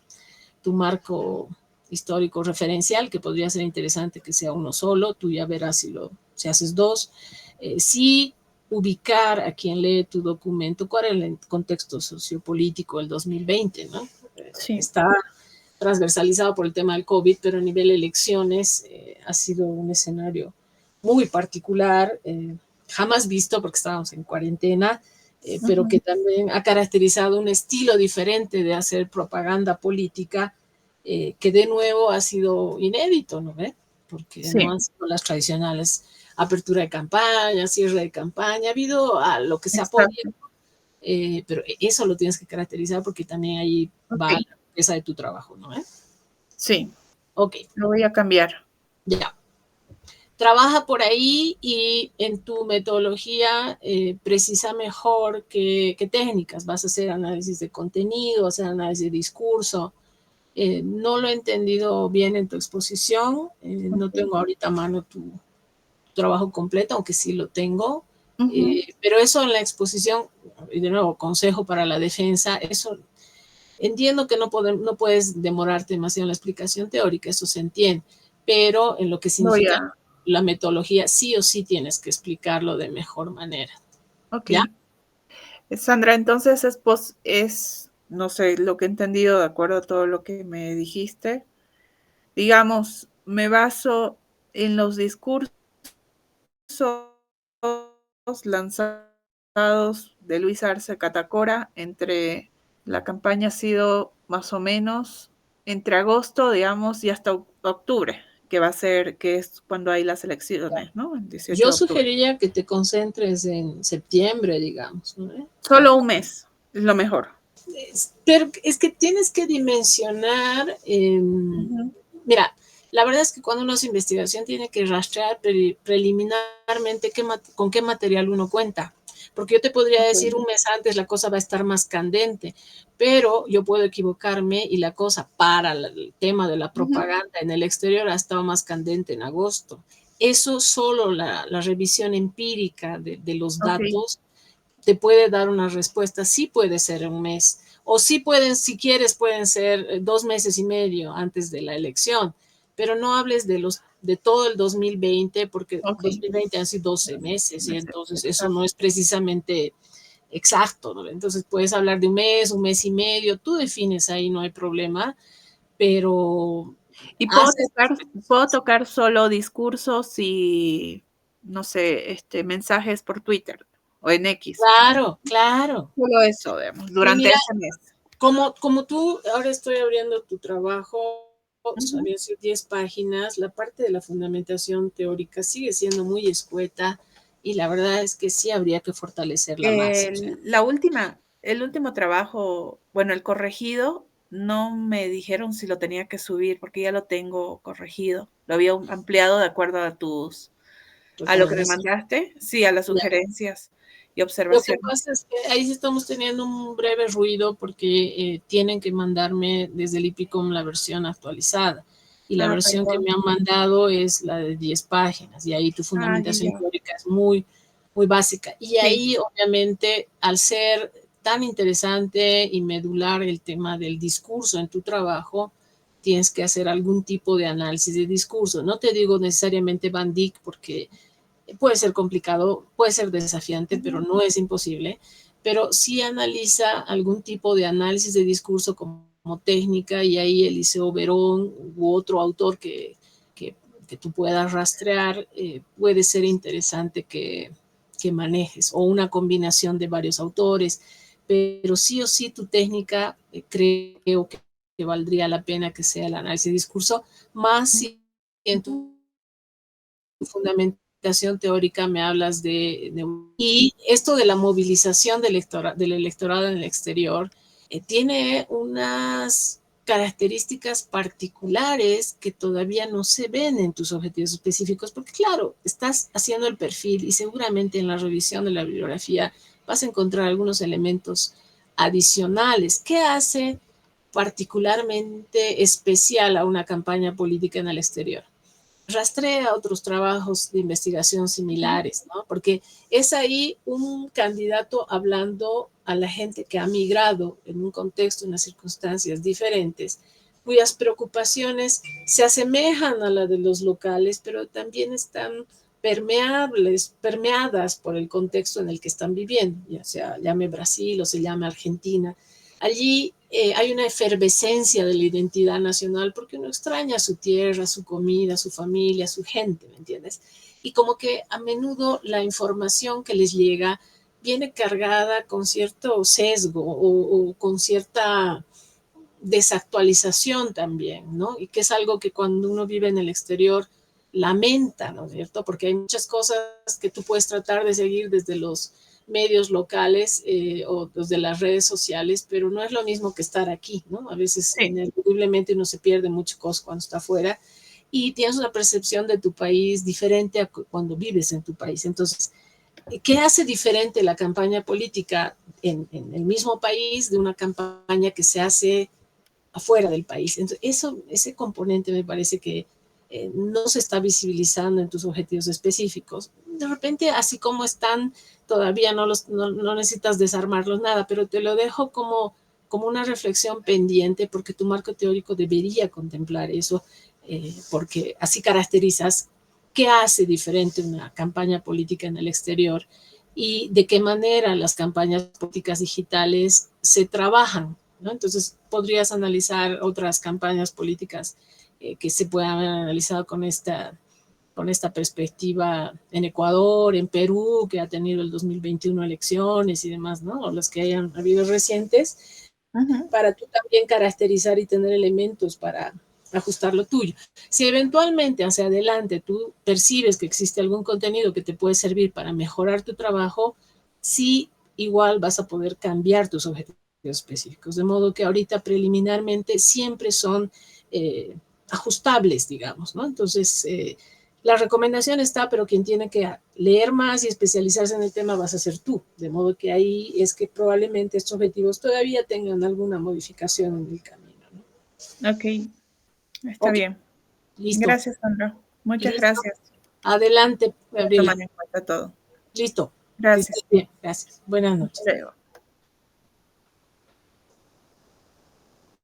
marco histórico referencial, que podría ser interesante que sea uno solo, tú ya verás si haces dos, sí ubicar a quien lee tu documento, cuál es el contexto sociopolítico del 2020, ¿no? Sí. Está transversalizado por el tema del COVID, pero a nivel de elecciones ha sido un escenario muy particular, jamás visto porque estábamos en cuarentena, pero que también ha caracterizado un estilo diferente de hacer propaganda política, que de nuevo ha sido inédito, ¿no ve? Porque no han sido las tradicionales apertura de campaña, cierre de campaña, ha habido a lo que se ha podido, pero eso lo tienes que caracterizar porque también ahí va la empresa de tu trabajo, ¿no? Sí. Ok. Lo voy a cambiar. Ya. Trabaja por ahí y en tu metodología precisa mejor qué técnicas. Vas a hacer análisis de contenido, vas a hacer análisis de discurso. No lo he entendido bien en tu exposición. No tengo ahorita a mano tu trabajo completo, aunque sí lo tengo. Pero eso en la exposición, y de nuevo, consejo para la defensa, eso entiendo que no puedes demorarte demasiado en la explicación teórica, eso se entiende, pero en lo que significa la metodología, sí o sí tienes que explicarlo de mejor manera. Ok. ¿Ya? Sandra, entonces es, no sé, lo que he entendido de acuerdo a todo lo que me dijiste. Digamos, me baso en los discursos lanzados de Luis Arce Catacora entre la campaña ha sido más o menos entre agosto, digamos, y hasta octubre, que va a ser, que es cuando hay las elecciones, ¿no? El 18 Yo de octubre. sugeriría que te concentres en septiembre, digamos, ¿no? Solo un mes, es lo mejor. Pero es que tienes que dimensionar, mira, la verdad es que cuando uno hace investigación tiene que rastrear preliminarmente con qué material uno cuenta. Porque yo te podría decir un mes antes la cosa va a estar más candente, pero yo puedo equivocarme y la cosa para el tema de la propaganda en el exterior ha estado más candente en agosto. Eso solo la revisión empírica de los datos te puede dar una respuesta. Sí puede ser un mes, o sí pueden, si quieres, pueden ser 2 meses y medio antes de la elección, pero no hables de todo el 2020, porque 2020 han sido 12 meses, y entonces eso no es precisamente exacto, ¿no? Entonces puedes hablar de un mes y medio, tú defines ahí, no hay problema, pero... Y puedo tocar solo discursos y, no sé, mensajes por Twitter o en X. Claro, claro. Solo eso, digamos, durante ese mes. Como tú, ahora estoy abriendo tu trabajo, había sido 10 páginas, la parte de la fundamentación teórica sigue siendo muy escueta y la verdad es que sí habría que fortalecerla más. El último trabajo, bueno, el corregido, no me dijeron si lo tenía que subir porque ya lo tengo corregido. Lo había ampliado de acuerdo a lo que me mandaste, sí, a las sugerencias y observaciones. Lo que pasa es que ahí sí estamos teniendo un breve ruido porque tienen que mandarme desde el IPICOM la versión actualizada. Y la versión que me han mandado es la de 10 páginas. Y ahí tu fundamentación teórica es muy, muy básica. Y ahí, obviamente, al ser tan interesante y medular el tema del discurso en tu trabajo, tienes que hacer algún tipo de análisis de discurso. No te digo necesariamente Van Dyck porque puede ser complicado, puede ser desafiante, pero no es imposible. Pero sí analiza algún tipo de análisis de discurso como técnica, y ahí Eliseo Verón u otro autor que tú puedas rastrear, puede ser interesante que manejes, o una combinación de varios autores, pero sí o sí tu técnica creo que valdría la pena que sea el análisis de discurso, más si en tu fundamentación teórica me hablas y esto de la movilización del electorado en el exterior tiene unas características particulares que todavía no se ven en tus objetivos específicos, porque claro, estás haciendo el perfil y seguramente en la revisión de la bibliografía vas a encontrar algunos elementos adicionales. ¿Qué hace particularmente especial a una campaña política en el exterior? Rastrea otros trabajos de investigación similares, ¿no? Porque es ahí un candidato hablando a la gente que ha migrado en un contexto, en unas circunstancias diferentes, cuyas preocupaciones se asemejan a la de los locales, pero también están permeadas por el contexto en el que están viviendo, ya sea llame Brasil o se llame Argentina. Allí hay una efervescencia de la identidad nacional porque uno extraña su tierra, su comida, su familia, su gente, ¿me entiendes? Y como que a menudo la información que les llega viene cargada con cierto sesgo o con cierta desactualización también, ¿no? Y que es algo que cuando uno vive en el exterior lamenta, ¿no es cierto? Porque hay muchas cosas que tú puedes tratar de seguir desde los medios locales o los de las redes sociales, pero no es lo mismo que estar aquí, ¿no? A veces Sí. ineludiblemente uno se pierde muchas cosas cuando está afuera y tienes una percepción de tu país diferente a cuando vives en tu país. Entonces, ¿qué hace diferente la campaña política en el mismo país de una campaña que se hace afuera del país? Entonces, ese componente me parece que no se está visibilizando en tus objetivos específicos. De repente, así como están, todavía no necesitas desarmarlos nada, pero te lo dejo como una reflexión pendiente, porque tu marco teórico debería contemplar eso, porque así caracterizas qué hace diferente una campaña política en el exterior y de qué manera las campañas políticas digitales se trabajan, ¿no? Entonces, podrías analizar otras campañas políticas que se puedan haber analizado con esta perspectiva en Ecuador, en Perú, que ha tenido el 2021 elecciones y demás, ¿no? O las que hayan habido recientes, para tú también caracterizar y tener elementos para ajustar lo tuyo. Si eventualmente hacia adelante tú percibes que existe algún contenido que te puede servir para mejorar tu trabajo, sí, igual vas a poder cambiar tus objetivos específicos, de modo que ahorita preliminarmente siempre son ajustables, digamos, ¿no? Entonces, la recomendación está, pero quien tiene que leer más y especializarse en el tema vas a ser tú, de modo que ahí es que probablemente estos objetivos todavía tengan alguna modificación en el camino, ¿no? Ok, está bien. Listo. Gracias, Sandra. Muchas Listo. gracias. Adelante, Voy a Gabriela. tomar en cuenta todo. Listo. Gracias. Bien, gracias. Buenas noches. Hasta luego.